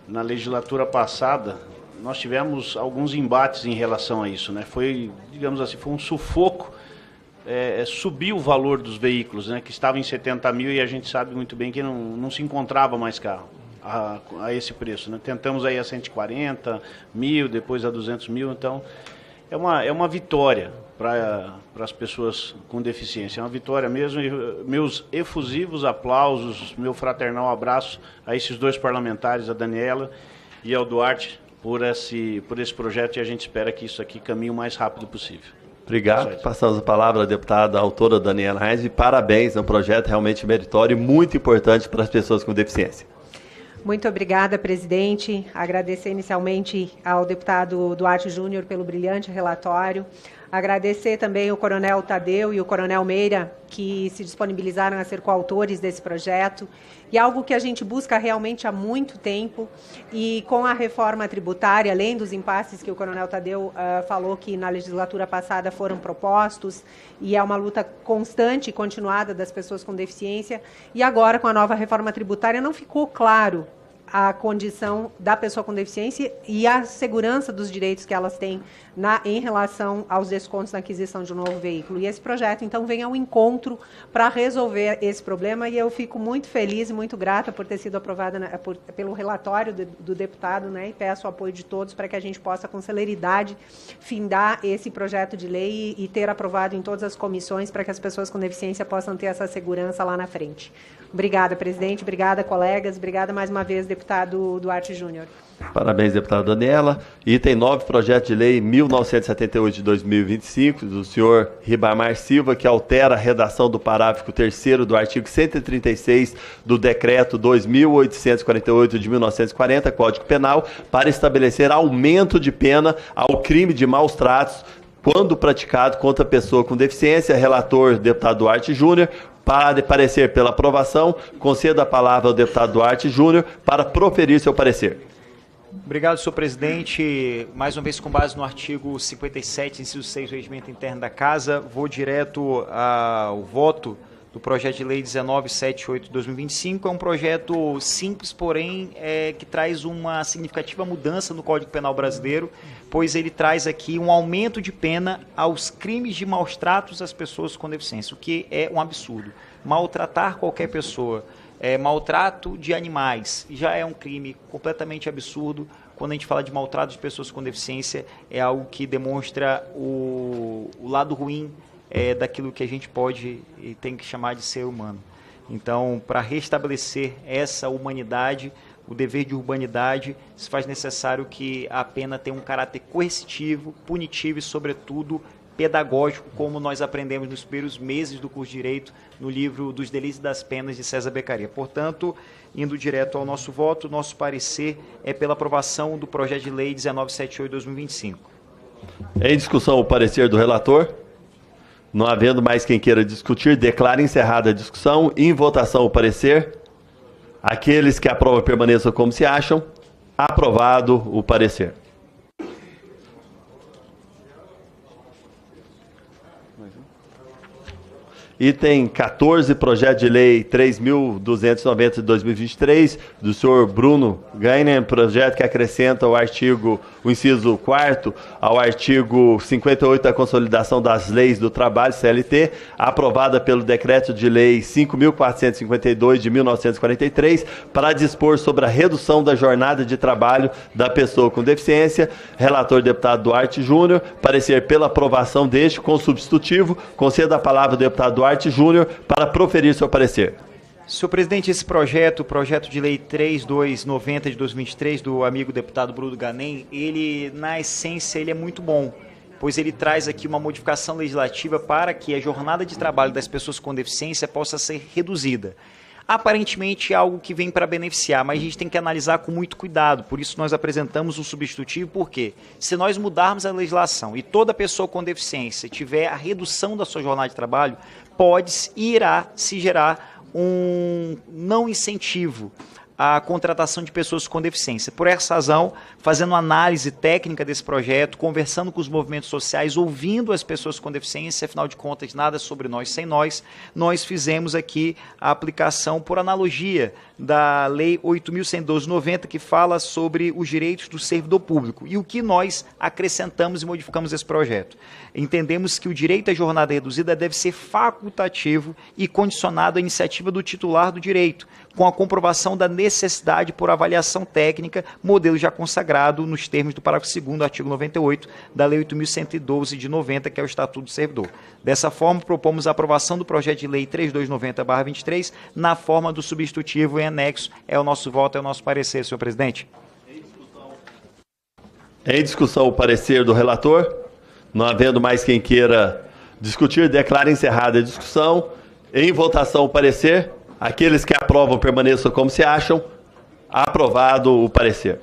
S7: na legislatura passada, nós tivemos alguns embates em relação a isso, né? Foi, digamos assim, foi um sufoco subir o valor dos veículos, né? Que estava em 70 mil e a gente sabe muito bem que não se encontrava mais carro a esse preço, né? Tentamos aí a 140 mil, depois a 200 mil, então é uma vitória para as pessoas com deficiência, é uma vitória mesmo, e meus efusivos aplausos, meu fraternal abraço a esses dois parlamentares, a Daniela e ao Duarte, por esse projeto, e a gente espera que isso aqui caminhe o mais rápido possível.
S3: Obrigado. Passamos a palavra à deputada autora Daniela Reis, e parabéns, é um projeto realmente meritório e muito importante para as pessoas com deficiência.
S5: Muito obrigada, presidente. Agradecer inicialmente ao deputado Duarte Júnior pelo brilhante relatório. Agradecer também o coronel Tadeu e o coronel Meira, que se disponibilizaram a ser coautores desse projeto. E algo que a gente busca realmente há muito tempo, e com a reforma tributária, além dos impasses que o coronel Tadeu falou que na legislatura passada foram propostos, e é uma luta constante e continuada das pessoas com deficiência, e agora com a nova reforma tributária não ficou claro a condição da pessoa com deficiência e a segurança dos direitos que elas têm em relação aos descontos na aquisição de um novo veículo. E esse projeto, então, vem ao encontro para resolver esse problema, e eu fico muito feliz e muito grata por ter sido aprovada pelo relatório do deputado, né, e peço o apoio de todos para que a gente possa, com celeridade, findar esse projeto de lei e ter aprovado em todas as comissões para que as pessoas com deficiência possam ter essa segurança lá na frente. Obrigada, presidente. Obrigada, colegas. Obrigada mais uma vez, deputado Duarte Júnior.
S3: Parabéns, deputada Daniela. Item 9, projeto de lei 1978 de 2025, do senhor Ribamar Silva, que altera a redação do parágrafo 3º do artigo 136 do decreto 2848 de 1940, Código Penal, para estabelecer aumento de pena ao crime de maus tratos quando praticado contra pessoa com deficiência. Relator, deputado Duarte Júnior. Para parecer pela aprovação, concedo a palavra ao deputado Duarte Júnior para proferir seu parecer.
S1: Obrigado, senhor presidente. Mais uma vez, com base no artigo 57, inciso 6 do Regimento Interno da Casa, vou direto ao voto do projeto de lei 1978 de 2025. É um projeto simples, porém que traz uma significativa mudança no Código Penal brasileiro, pois ele traz aqui um aumento de pena aos crimes de maus tratos às pessoas com deficiência, o que é um absurdo. Maltratar qualquer pessoa, maltrato de animais, já é um crime completamente absurdo. Quando a gente fala de maltrato de pessoas com deficiência, é algo que demonstra o lado ruim daquilo que a gente pode e tem que chamar de ser humano. Então, para restabelecer essa humanidade, o dever de urbanidade, se faz necessário que a pena tenha um caráter coercitivo, punitivo e, sobretudo, pedagógico, como nós aprendemos nos primeiros meses do curso de Direito, no livro Dos Delícios das Penas, de César Beccaria. Portanto, indo direto ao nosso voto, nosso parecer é pela aprovação do projeto de lei 1978/2025.
S3: Em discussão, o parecer do relator. Não havendo mais quem queira discutir, declaro encerrada a discussão. Em votação, o parecer. Aqueles que aprovam permaneçam como se acham. Aprovado o parecer. Item 14, projeto de lei 3.290 de 2023, do senhor Bruno Gainer, projeto que acrescenta o inciso 4º ao artigo 58 da Consolidação das Leis do Trabalho, CLT, aprovada pelo decreto de lei 5.452 de 1943, para dispor sobre a redução da jornada de trabalho da pessoa com deficiência. Relator deputado Duarte Júnior, parecer pela aprovação deste com substitutivo. Conceda a palavra ao deputado Duarte Júnior para proferir seu parecer.
S1: Senhor presidente, esse projeto, o projeto de lei 3290 de 2023, do amigo deputado Bruno Ganem, ele, na essência, ele é muito bom, pois ele traz aqui uma modificação legislativa para que a jornada de trabalho das pessoas com deficiência possa ser reduzida. Aparentemente é algo que vem para beneficiar, mas a gente tem que analisar com muito cuidado. Por isso nós apresentamos um substitutivo, porque se nós mudarmos a legislação e toda pessoa com deficiência tiver a redução da sua jornada de trabalho, pode e irá se gerar um não incentivo à contratação de pessoas com deficiência. Por essa razão, fazendo uma análise técnica desse projeto, conversando com os movimentos sociais, ouvindo as pessoas com deficiência, afinal de contas, nada sobre nós sem nós fizemos aqui a aplicação por analogia da Lei 8.112/90, que fala sobre os direitos do servidor público. E o que nós acrescentamos e modificamos esse projeto? Entendemos que o direito à jornada reduzida deve ser facultativo e condicionado à iniciativa do titular do direito, com a comprovação da necessidade por avaliação técnica, modelo já consagrado nos termos do parágrafo 2º do artigo 98 da Lei 8.112 de 90, que é o Estatuto do Servidor. Dessa forma, propomos a aprovação do projeto de lei 3290/23 na forma do substitutivo em anexo. É o nosso voto, é o nosso parecer, senhor presidente.
S3: Em discussão, o parecer do relator. Não havendo mais quem queira discutir, declaro encerrada a discussão. Em votação, o parecer. Aqueles que aprovam permaneçam como se acham. Aprovado o parecer.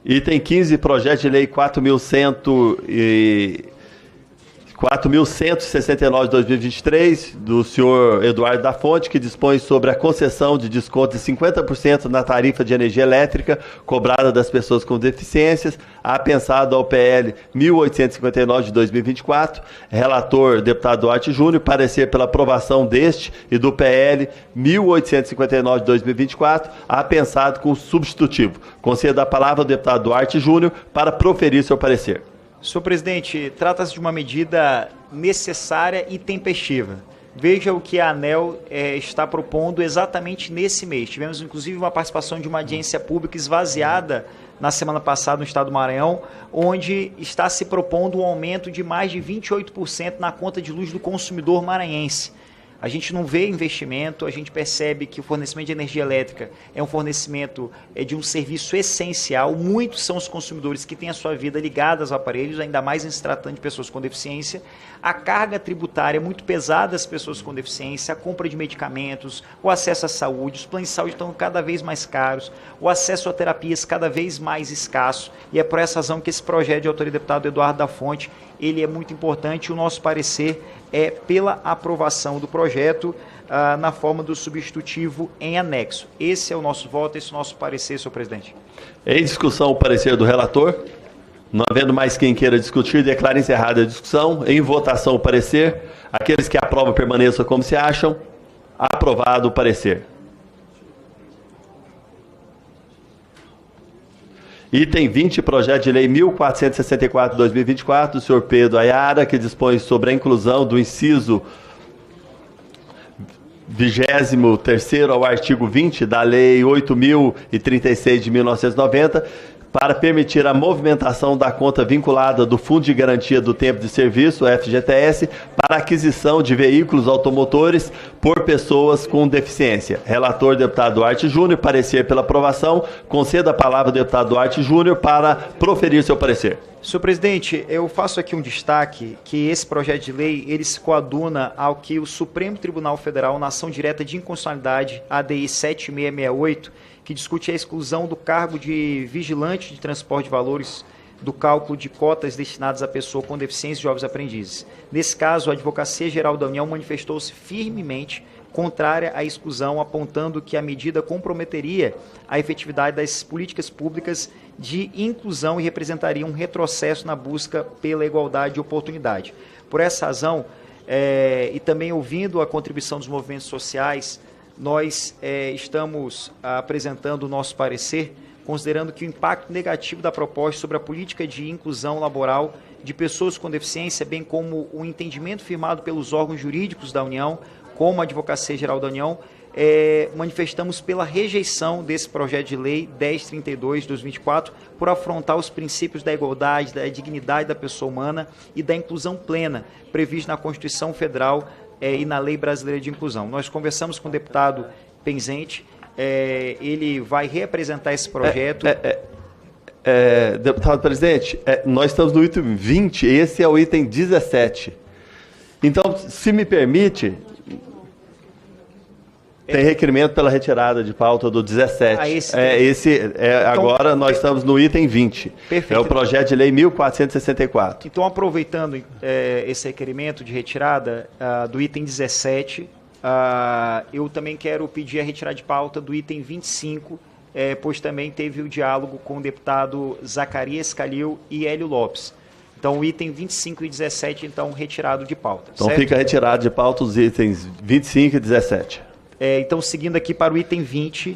S3: Item 15, projeto de lei 4.169 de 2023, do senhor Eduardo da Fonte, que dispõe sobre a concessão de desconto de 50% na tarifa de energia elétrica cobrada das pessoas com deficiências, apensado ao PL 1859 de 2024. Relator, deputado Duarte Júnior, parecer pela aprovação deste e do PL 1859 de 2024, apensado com substitutivo. Conceda a palavra ao deputado Duarte Júnior para proferir seu parecer.
S1: Senhor presidente, trata-se de uma medida necessária e tempestiva. Veja o que a ANEEL está propondo exatamente nesse mês. Tivemos, inclusive, uma participação de uma audiência pública esvaziada na semana passada no estado do Maranhão, onde está se propondo um aumento de mais de 28% na conta de luz do consumidor maranhense. A gente não vê investimento, a gente percebe que o fornecimento de energia elétrica é um fornecimento de um serviço essencial. Muitos são os consumidores que têm a sua vida ligada aos aparelhos, ainda mais em se tratando de pessoas com deficiência. A carga tributária é muito pesada das pessoas com deficiência, a compra de medicamentos, o acesso à saúde, os planos de saúde estão cada vez mais caros, o acesso a terapias cada vez mais escasso, e é por essa razão que esse projeto de autoria do deputado Eduardo da Fonte, ele é muito importante. O nosso parecer é pela aprovação do projeto na forma do substitutivo em anexo. Esse é o nosso voto, esse é o nosso parecer, senhor presidente.
S3: Em discussão, o parecer do relator. Não havendo mais quem queira discutir, declaro encerrada a discussão. Em votação, o parecer. Aqueles que aprovam permaneçam como se acham. Aprovado o parecer. Item 20, projeto de lei 1464 de 2024, do senhor Pedro Ayara, que dispõe sobre a inclusão do inciso 23º ao artigo 20 da Lei 8.036 de 1990, para permitir a movimentação da conta vinculada do Fundo de Garantia do Tempo de Serviço, FGTS, para aquisição de veículos automotores por pessoas com deficiência. Relator, deputado Duarte Júnior, parecer pela aprovação. Conceda a palavra ao deputado Duarte Júnior para proferir seu parecer.
S1: Senhor presidente, eu faço aqui um destaque que esse projeto de lei ele se coaduna ao que o Supremo Tribunal Federal, na ação direta de inconstitucionalidade, ADI 7668, que discute a exclusão do cargo de vigilante de transporte de valores do cálculo de cotas destinadas a pessoa com deficiência e jovens aprendizes. Nesse caso, a Advocacia Geral da União manifestou-se firmemente contrária à exclusão, apontando que a medida comprometeria a efetividade das políticas públicas de inclusão e representaria um retrocesso na busca pela igualdade de oportunidade. Por essa razão, e também ouvindo a contribuição dos movimentos sociais, nós estamos apresentando o nosso parecer, considerando que o impacto negativo da proposta sobre a política de inclusão laboral de pessoas com deficiência, bem como o entendimento firmado pelos órgãos jurídicos da União, como a Advocacia Geral da União, manifestamos pela rejeição desse projeto de lei 1032 de 2024 por afrontar os princípios da igualdade, da dignidade da pessoa humana e da inclusão plena previstos na Constituição Federal e na Lei Brasileira de Inclusão. Nós conversamos com o deputado Penzente, ele vai reapresentar esse projeto.
S3: Deputado presidente, nós estamos no item 20, esse é o item 17. Então, se me permite, tem requerimento pela retirada de pauta do 17. Agora nós estamos no item 20.
S1: Perfeito.
S3: É o projeto de lei 1464.
S1: Então, aproveitando esse requerimento de retirada do item 17, eu também quero pedir a retirada de pauta do item 25, pois também teve o diálogo com o deputado Zacarias Calil e Hélio Lopes. Então, o item 25 e 17, então, retirado de pauta.
S3: Então,
S1: certo?
S3: fica retirado de pauta os itens 25 e 17.
S1: Então, seguindo aqui para o item 20,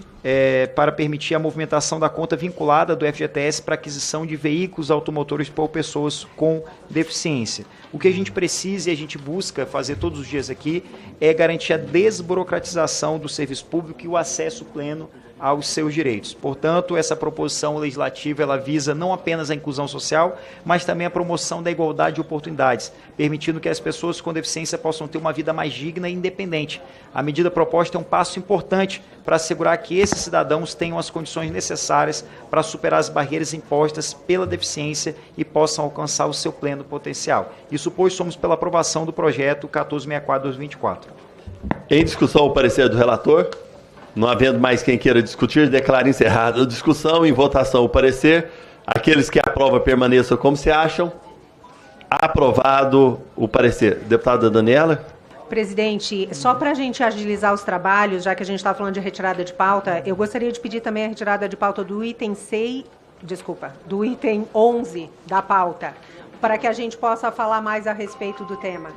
S1: para permitir a movimentação da conta vinculada do FGTS para aquisição de veículos automotores por pessoas com deficiência. O que a gente precisa e a gente busca fazer todos os dias aqui é garantir a desburocratização do serviço público e o acesso pleno aos seus direitos. Portanto, essa proposição legislativa ela visa não apenas a inclusão social, mas também a promoção da igualdade de oportunidades, permitindo que as pessoas com deficiência possam ter uma vida mais digna e independente. A medida proposta é um passo importante para assegurar que esses cidadãos tenham as condições necessárias para superar as barreiras impostas pela deficiência e possam alcançar o seu pleno potencial. Isso, pois, somos pela aprovação do projeto 1464/2024.
S3: Em discussão, o parecer do relator. Não havendo mais quem queira discutir, declaro encerrada a discussão. Em votação, o parecer. Aqueles que aprovam permaneçam como se acham. Aprovado o parecer. Deputada Daniela.
S5: Presidente, só para a gente agilizar os trabalhos, já que a gente está falando de retirada de pauta, eu gostaria de pedir também a retirada de pauta do item 11 da pauta, para que a gente possa falar mais a respeito do tema.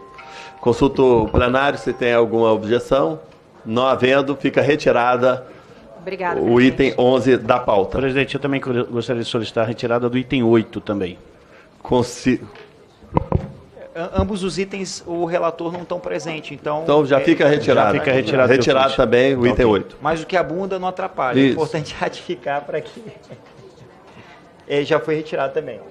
S3: Consulto o plenário se tem alguma objeção. Não havendo, fica retirada.
S5: Obrigada,
S3: o item 11 da pauta.
S7: Presidente, eu também gostaria de solicitar a retirada do item 8 também.
S1: Ambos os itens, o relator não estão presentes, então...
S3: Então já fica retirado.
S7: Já fica retirado.
S3: Retirado também o item 8.
S1: Mas o que abunda não atrapalha.
S3: Isso.
S1: É importante ratificar para que... já foi retirado também.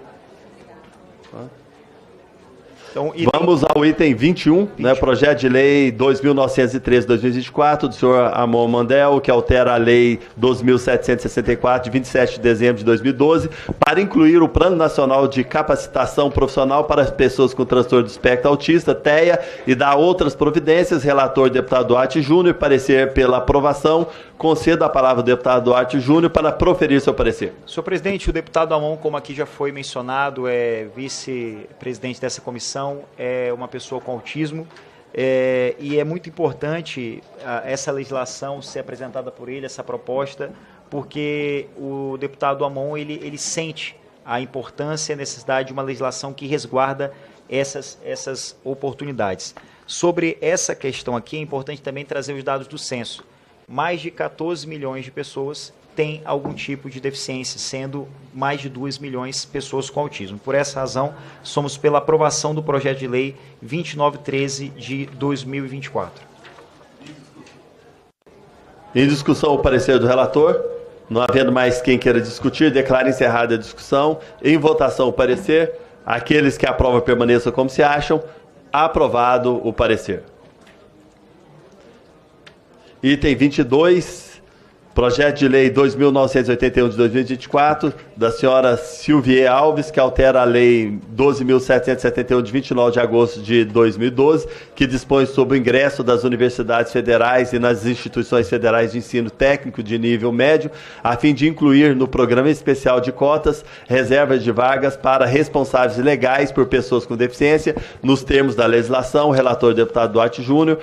S1: Então,
S3: vamos ao item 21, né, projeto de lei 2.913/2024, do senhor Amon Mandel, que altera a lei 2.764, de 27 de dezembro de 2012, para incluir o Plano Nacional de Capacitação Profissional para as Pessoas com Transtorno do Espectro Autista, TEA, e dar outras providências. Relator, deputado Duarte Júnior, parecer pela aprovação. Concedo a palavra ao deputado Duarte Júnior para proferir seu parecer.
S1: Senhor presidente, o deputado Amon, como aqui já foi mencionado, é vice-presidente dessa comissão, é uma pessoa com autismo, e é muito importante essa legislação ser apresentada por ele, essa proposta, porque o deputado Amon ele sente a importância e a necessidade de uma legislação que resguarda essas oportunidades. Sobre essa questão aqui, é importante também trazer os dados do censo. Mais de 14 milhões de pessoas têm algum tipo de deficiência, sendo mais de 2 milhões de pessoas com autismo. Por essa razão, somos pela aprovação do projeto de lei 2913 de 2024.
S3: Em discussão, o parecer do relator. Não havendo mais quem queira discutir, declaro encerrada a discussão. Em votação, o parecer. Aqueles que aprovam permaneçam como se acham. Aprovado o parecer. Item 22, projeto de lei 2.981 de 2024, da senhora Silvia Alves, que altera a lei 12.771 de 29 de agosto de 2012, que dispõe sobre o ingresso das universidades federais e nas instituições federais de ensino técnico de nível médio, a fim de incluir no programa especial de cotas reservas de vagas para responsáveis legais por pessoas com deficiência, nos termos da legislação. O relator, deputado Duarte Júnior.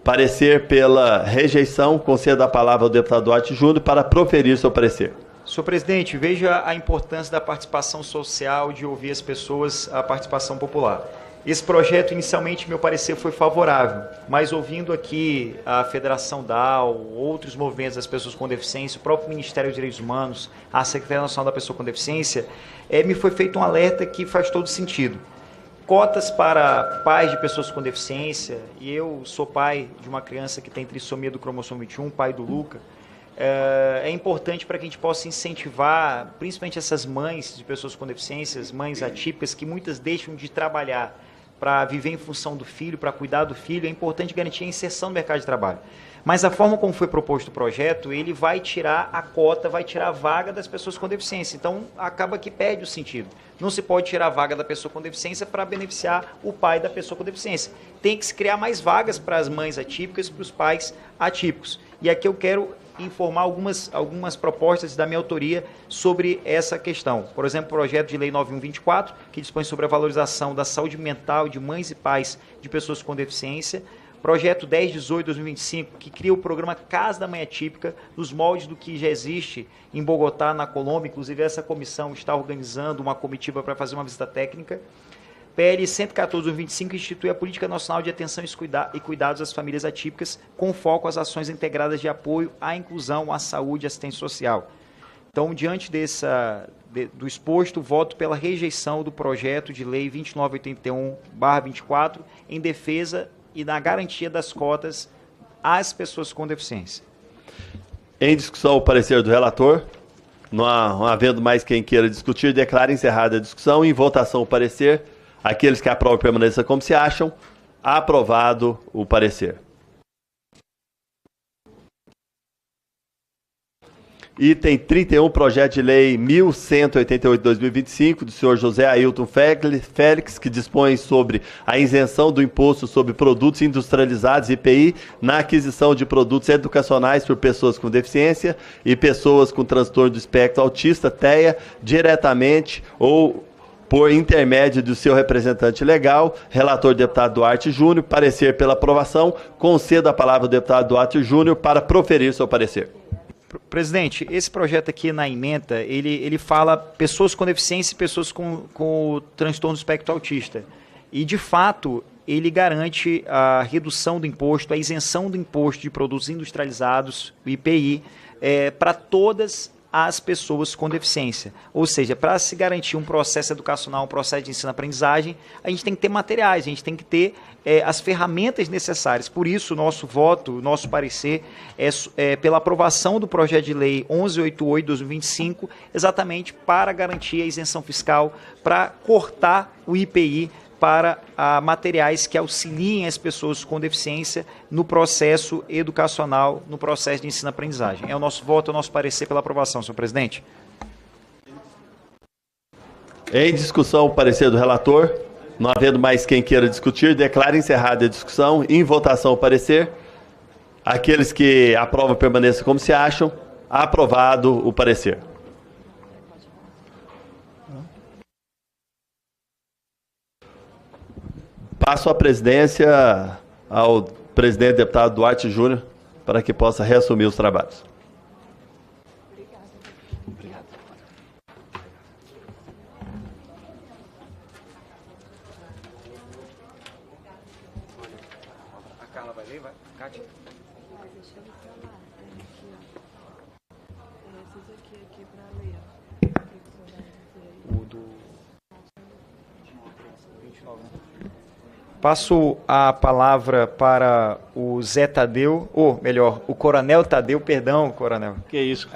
S3: Parecer pela rejeição. Concedo a palavra ao deputado Duarte Júnior para proferir seu parecer.
S1: Senhor presidente, veja a importância da participação social, de ouvir as pessoas, a participação popular. Esse projeto, inicialmente, meu parecer foi favorável, mas ouvindo aqui a Federação DAO, outros movimentos das pessoas com deficiência, o próprio Ministério dos Direitos Humanos, a Secretaria Nacional da Pessoa com Deficiência, me foi feito um alerta que faz todo sentido. Cotas para pais de pessoas com deficiência, e eu sou pai de uma criança que tem trissomia do cromossomo 21, pai do Luca, é importante para que a gente possa incentivar, principalmente essas mães de pessoas com deficiências, mães atípicas, que muitas deixam de trabalhar para viver em função do filho, para cuidar do filho. É importante garantir a inserção no mercado de trabalho. Mas a forma como foi proposto o projeto, ele vai tirar a cota, vai tirar a vaga das pessoas com deficiência. Então, acaba que perde o sentido. Não se pode tirar a vaga da pessoa com deficiência para beneficiar o pai da pessoa com deficiência. Tem que se criar mais vagas para as mães atípicas e para os pais atípicos. E aqui eu quero informar algumas propostas da minha autoria sobre essa questão. Por exemplo, o projeto de lei 9124, que dispõe sobre a valorização da saúde mental de mães e pais de pessoas com deficiência. Projeto 1018 de 2025, que cria o programa Casa da Mãe Atípica, nos moldes do que já existe em Bogotá, na Colômbia. Inclusive, essa comissão está organizando uma comitiva para fazer uma visita técnica. PL 114 de 2025, institui a Política Nacional de Atenção e Cuidados às Famílias Atípicas, com foco às ações integradas de apoio à inclusão, à saúde e assistência social. Então, diante do exposto, voto pela rejeição do projeto de lei 2981/24, em defesa e na garantia das cotas às pessoas com deficiência.
S3: Em discussão, o parecer do relator. Não havendo mais quem queira discutir, declaro encerrada a discussão. Em votação, o parecer. Aqueles que aprovam permaneçam como se acham. Aprovado o parecer. Item 31, projeto de lei 1188 de 2025, do senhor José Ailton Félix, que dispõe sobre a isenção do imposto sobre produtos industrializados, IPI, na aquisição de produtos educacionais por pessoas com deficiência e pessoas com transtorno do espectro autista, TEA, diretamente ou por intermédio do seu representante legal. Relator, deputado Duarte Júnior. Parecer pela aprovação. Concedo a palavra ao deputado Duarte Júnior para proferir seu parecer.
S1: Presidente, esse projeto aqui na ementa, ele fala pessoas com deficiência e pessoas com transtorno do espectro autista. E, de fato, ele garante a redução do imposto, a isenção do imposto de produtos industrializados, o IPI, para todas as pessoas com deficiência. Ou seja, para se garantir um processo educacional, um processo de ensino-aprendizagem, a gente tem que ter materiais, a gente tem que ter as ferramentas necessárias. Por isso, nosso voto, nosso parecer é pela aprovação do projeto de lei 1188 de 2025, exatamente para garantir a isenção fiscal, para cortar o IPI para materiais que auxiliem as pessoas com deficiência no processo educacional, no processo de ensino-aprendizagem. É o nosso voto, é o nosso parecer pela aprovação, senhor presidente.
S3: Em discussão, o parecer do relator. Não havendo mais quem queira discutir, declaro encerrada a discussão. Em votação, o parecer. Aqueles que aprovam permaneçam como se acham. Aprovado o parecer. Passo a presidência ao presidente deputado Duarte Júnior para que possa reassumir os trabalhos.
S1: Obrigado. A Carla vai ler, vai? Cátia?
S8: Deixa eu falar. Esses aqui para ler.
S1: O do 29, né? Passo a palavra para o Zé Tadeu, ou melhor, o Coronel Tadeu, perdão, Coronel.
S7: Que isso?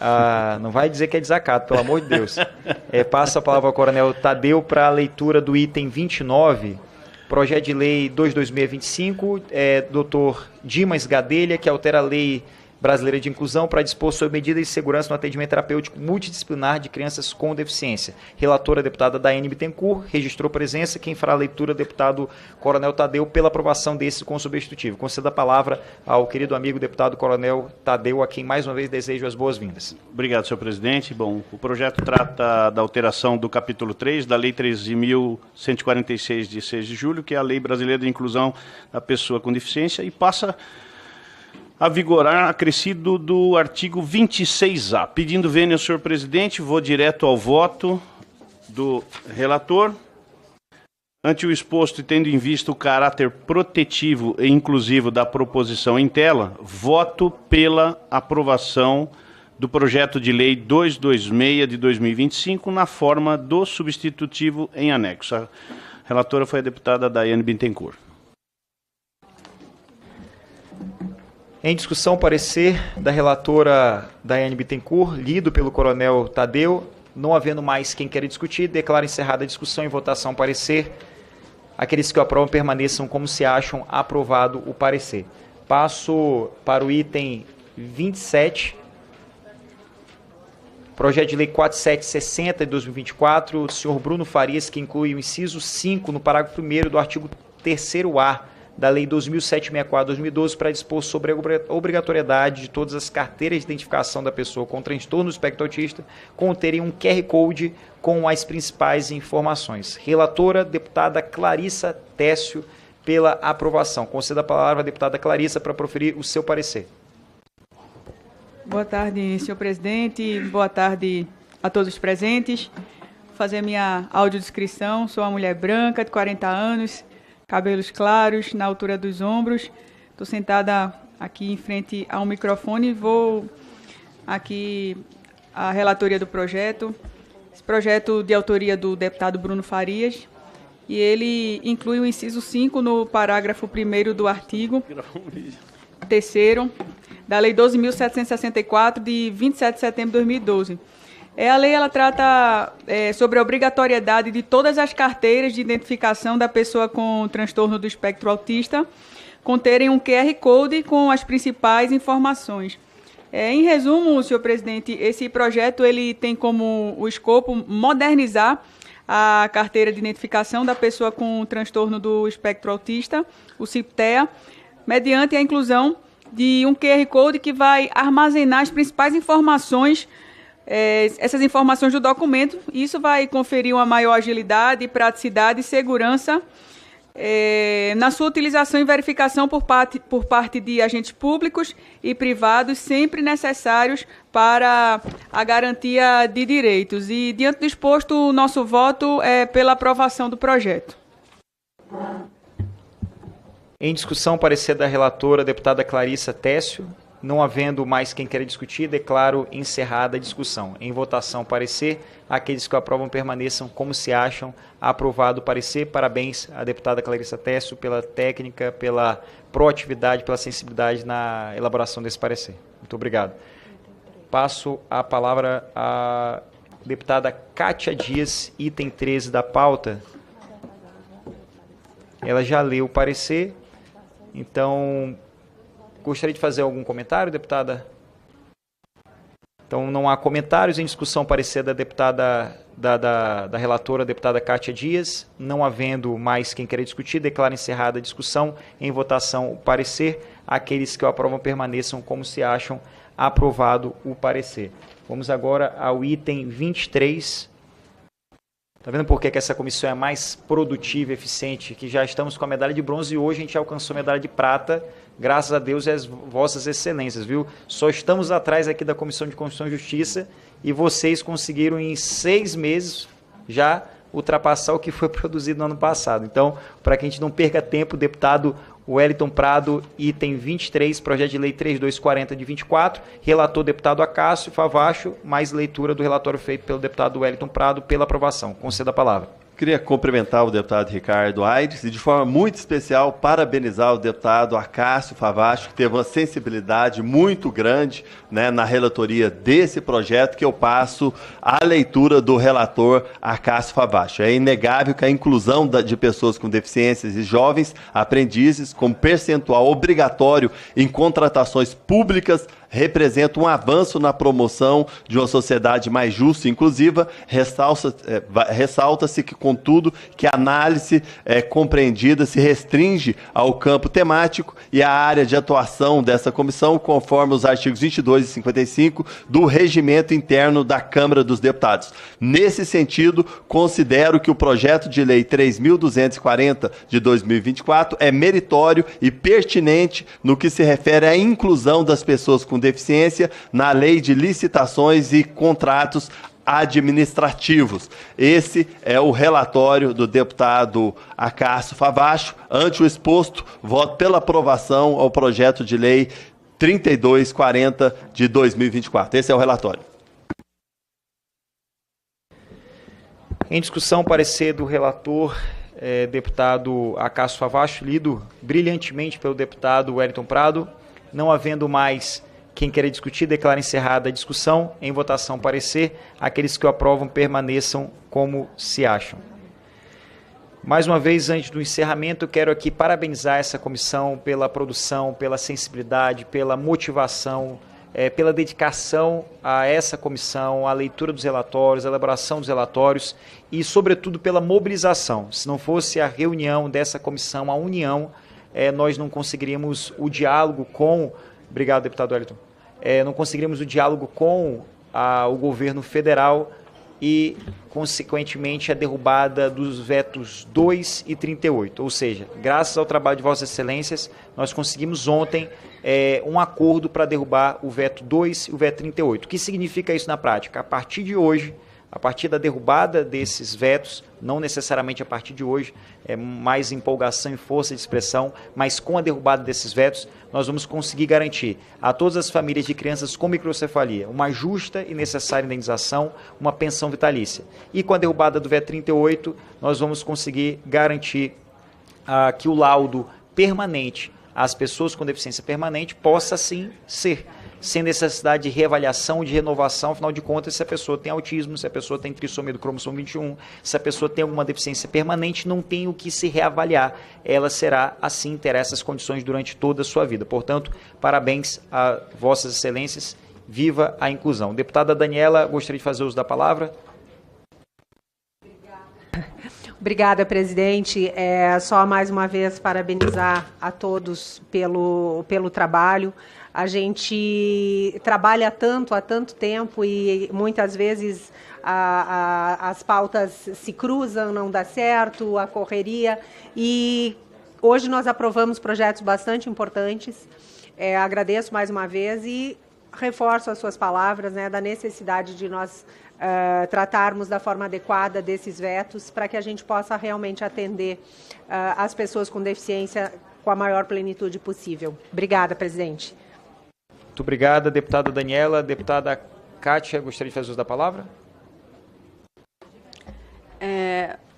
S1: Não vai dizer que é desacato, pelo amor de Deus. Passo a palavra ao Coronel Tadeu para a leitura do item 29, projeto de lei 22625, Dr. Dimas Gadelha, que altera a lei brasileira de inclusão para dispor sobre medidas de segurança no atendimento terapêutico multidisciplinar de crianças com deficiência. Relatora, a deputada Daiane Bittencourt, registrou presença. Quem fará a leitura, deputado Coronel Tadeu, pela aprovação desse com substitutivo. Concedo a palavra ao querido amigo deputado Coronel Tadeu, a quem mais uma vez desejo as boas-vindas.
S7: Obrigado, senhor presidente. Bom, o projeto trata da alteração do capítulo 3 da Lei 13.146, de 6 de julho, que é a Lei Brasileira de Inclusão da Pessoa com Deficiência, e passa a vigorar acrescido do artigo 26A. Pedindo vênia, senhor presidente, vou direto ao voto do relator. Ante o exposto e tendo em vista o caráter protetivo e inclusivo da proposição em tela, voto pela aprovação do projeto de lei 226 de 2025 na forma do substitutivo em anexo. A relatora foi a deputada Daiane Bittencourt.
S1: Em discussão, parecer da relatora Daiane Bittencourt, lido pelo Coronel Tadeu. Não havendo mais quem queira discutir, declaro encerrada a discussão. Em votação, parecer. Aqueles que o aprovam permaneçam como se acham. Aprovado o parecer. Passo para o item 27. Projeto de lei 4760 de 2024. Do senhor Bruno Farias, que inclui o inciso 5 no parágrafo 1º do artigo 3º-A da Lei 2.764/2012 para dispor sobre a obrigatoriedade de todas as carteiras de identificação da pessoa com transtorno do espectro autista conterem um QR Code com as principais informações. Relatora, deputada Clarissa Técio, pela aprovação. Concedo a palavra à deputada Clarissa para proferir o seu parecer.
S9: Boa tarde, senhor presidente. Boa tarde a todos os presentes. Vou fazer minha audiodescrição. Sou uma mulher branca de 40 anos, cabelos claros, na altura dos ombros. Estou sentada aqui em frente ao microfone e vou aqui a relatoria do projeto. Esse projeto de autoria do deputado Bruno Farias, e ele inclui o inciso 5 no parágrafo 1º do artigo 3º da Lei 12.764, de 27 de setembro de 2012. A lei ela trata sobre a obrigatoriedade de todas as carteiras de identificação da pessoa com transtorno do espectro autista conterem um QR Code com as principais informações. Em resumo, senhor presidente, esse projeto ele tem como o escopo modernizar a carteira de identificação da pessoa com transtorno do espectro autista, o CIPTEA, mediante a inclusão de um QR Code que vai armazenar as principais informações, essas informações do documento. Isso vai conferir uma maior agilidade, praticidade e segurança na sua utilização e verificação por parte de agentes públicos e privados, sempre necessários para a garantia de direitos. E, diante do exposto, o nosso voto é pela aprovação do projeto.
S1: Em discussão, parecer da relatora, deputada Clarissa Técio. Não havendo mais quem queira discutir, declaro encerrada a discussão. Em votação, parecer. Aqueles que o aprovam permaneçam como se acham. Aprovado o parecer. Parabéns à deputada Clarissa Técio pela técnica, pela proatividade, pela sensibilidade na elaboração desse parecer. Muito obrigado. Passo a palavra à deputada Kátia Dias, item 13 da pauta. Ela já leu o parecer, então gostaria de fazer algum comentário, deputada? Então não há comentários. Em discussão, parecer da deputada, da relatora, deputada Kátia Dias. Não havendo mais quem queira discutir, declaro encerrada a discussão. Em votação, o parecer. Aqueles que o aprovam permaneçam como se acham. Aprovado o parecer. Vamos agora ao item 23. Está vendo por que essa comissão é mais produtiva e eficiente? Que já estamos com a medalha de bronze e hoje a gente alcançou a medalha de prata, graças a Deus e às vossas excelências, viu? Só estamos atrás aqui da Comissão de Constituição e Justiça e vocês conseguiram em 6 meses já ultrapassar o que foi produzido no ano passado. Então, para que a gente não perca tempo, deputado Wellington Prado, item 23, projeto de lei 3240 de 24, relator deputado Acácio Favacho, mais leitura do relatório feito pelo deputado Wellington Prado pela aprovação. Conceda a palavra.
S3: Queria cumprimentar o deputado Ricardo Aires e, de forma muito especial, parabenizar o deputado Acácio Favacho, que teve uma sensibilidade muito grande, né, na relatoria desse projeto, que eu passo à leitura do relator Acácio Favacho. É inegável que a inclusão de pessoas com deficiências e jovens aprendizes, como percentual obrigatório em contratações públicas, representa um avanço na promoção de uma sociedade mais justa e inclusiva. Ressalta-se que, contudo, que a análise compreendida se restringe ao campo temático e à área de atuação dessa comissão, conforme os artigos 22 e 55 do Regimento Interno da Câmara dos Deputados. Nesse sentido, considero que o projeto de lei 3.240 de 2024 é meritório e pertinente no que se refere à inclusão das pessoas com deficiência na lei de licitações e contratos administrativos. Esse é o relatório do deputado Acácio Favacho. Ante o exposto, voto pela aprovação ao projeto de lei 3240 de 2024. Esse é o relatório.
S1: Em discussão, parecer do relator, deputado Acácio Favacho, lido brilhantemente pelo deputado Wellington Prado. Não havendo mais quem queira discutir, declara encerrada a discussão. Em votação, parecer. Aqueles que o aprovam permaneçam como se acham. Mais uma vez, antes do encerramento, eu quero aqui parabenizar essa comissão pela produção, pela sensibilidade, pela motivação, pela dedicação a essa comissão, a leitura dos relatórios, a elaboração dos relatórios e, sobretudo, pela mobilização. Se não fosse a reunião dessa comissão, a união, nós não conseguiríamos o diálogo com... Obrigado, deputado Wellington. Não conseguiríamos o diálogo com o governo federal e, consequentemente, a derrubada dos vetos 2 e 38. Ou seja, graças ao trabalho de Vossas Excelências, nós conseguimos ontem um acordo para derrubar o veto 2 e o veto 38. O que significa isso na prática? A partir de hoje, a partir da derrubada desses vetos, não necessariamente a partir de hoje, mais empolgação e força de expressão, mas com a derrubada desses vetos, nós vamos conseguir garantir a todas as famílias de crianças com microcefalia uma justa e necessária indenização, uma pensão vitalícia. E com a derrubada do veto 38, nós vamos conseguir garantir que o laudo permanente às pessoas com deficiência permanente possa sim ser, sem necessidade de reavaliação, de renovação. Afinal de contas, se a pessoa tem autismo, se a pessoa tem trissomia do cromossomo 21, se a pessoa tem alguma deficiência permanente, não tem o que se reavaliar. Ela será, assim, terá essas condições durante toda a sua vida. Portanto, parabéns a Vossas Excelências, viva a inclusão. Deputada Daniela, gostaria de fazer uso da palavra.
S5: Obrigada, presidente. Só mais uma vez parabenizar a todos pelo trabalho. A gente trabalha tanto há tanto tempo e muitas vezes as pautas se cruzam, não dá certo, a correria. E hoje nós aprovamos projetos bastante importantes. Agradeço mais uma vez e reforço as suas palavras, né, da necessidade de nós tratarmos da forma adequada desses vetos para que a gente possa realmente atender as pessoas com deficiência com a maior plenitude possível. Obrigada, presidente.
S1: Muito obrigada, deputada Daniela. Deputada Kátia, gostaria de fazer uso da palavra?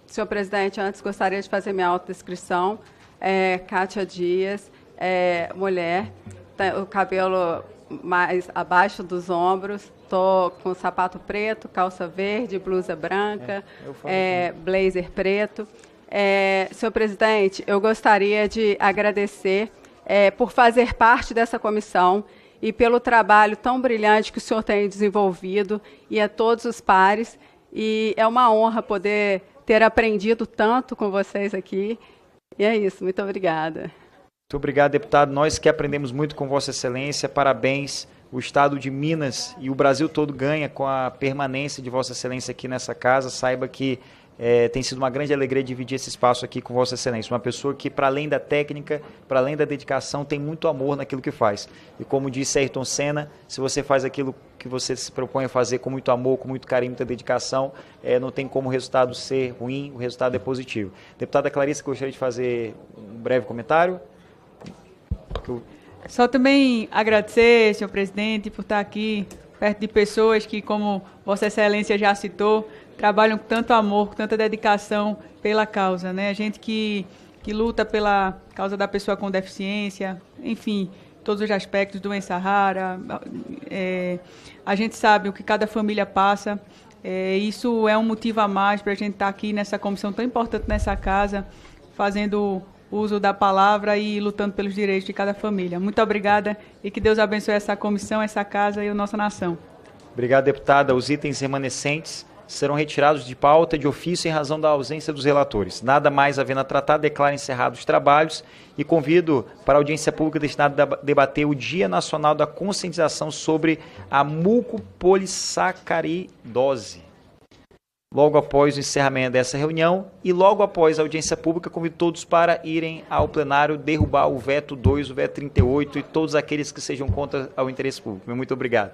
S10: Senhor presidente, antes gostaria de fazer minha autodescrição. Kátia Dias, mulher, o cabelo mais abaixo dos ombros, estou com sapato preto, calça verde, blusa branca, blazer preto. Senhor presidente, eu gostaria de agradecer por fazer parte dessa comissão e pelo trabalho tão brilhante que o senhor tem desenvolvido, e a todos os pares. E é uma honra poder ter aprendido tanto com vocês aqui. E é isso, muito obrigada.
S1: Muito obrigado, deputado. Nós que aprendemos muito com Vossa Excelência, parabéns. O Estado de Minas e o Brasil todo ganha com a permanência de Vossa Excelência aqui nessa casa. Saiba que tem sido uma grande alegria dividir esse espaço aqui com Vossa Excelência. Uma pessoa que, para além da técnica, para além da dedicação, tem muito amor naquilo que faz. E como disse Ayrton Senna, se você faz aquilo que você se propõe a fazer com muito amor, com muito carinho, muita dedicação, não tem como o resultado ser ruim, o resultado é positivo. Deputada Clarissa, gostaria de fazer um breve comentário?
S9: Só também agradecer, senhor presidente, por estar aqui perto de pessoas que, como Vossa Excelência já citou, trabalham com tanto amor, com tanta dedicação pela causa, né? A gente que luta pela causa da pessoa com deficiência, enfim, todos os aspectos, doença rara, a gente sabe o que cada família passa. Isso é um motivo a mais para a gente estar aqui nessa comissão tão importante nessa casa, fazendo uso da palavra e lutando pelos direitos de cada família. Muito obrigada e que Deus abençoe essa comissão, essa casa e a nossa nação.
S1: Obrigado, deputada. Os itens remanescentes serão retirados de pauta de ofício em razão da ausência dos relatores. Nada mais havendo a tratar, declaro encerrados os trabalhos e convido para a audiência pública destinada a debater o Dia Nacional da Conscientização sobre a mucopolissacaridose. Logo após o encerramento dessa reunião e logo após a audiência pública, convido todos para irem ao plenário derrubar o veto 2, o veto 38 e todos aqueles que sejam contra ao interesse público. Muito obrigado.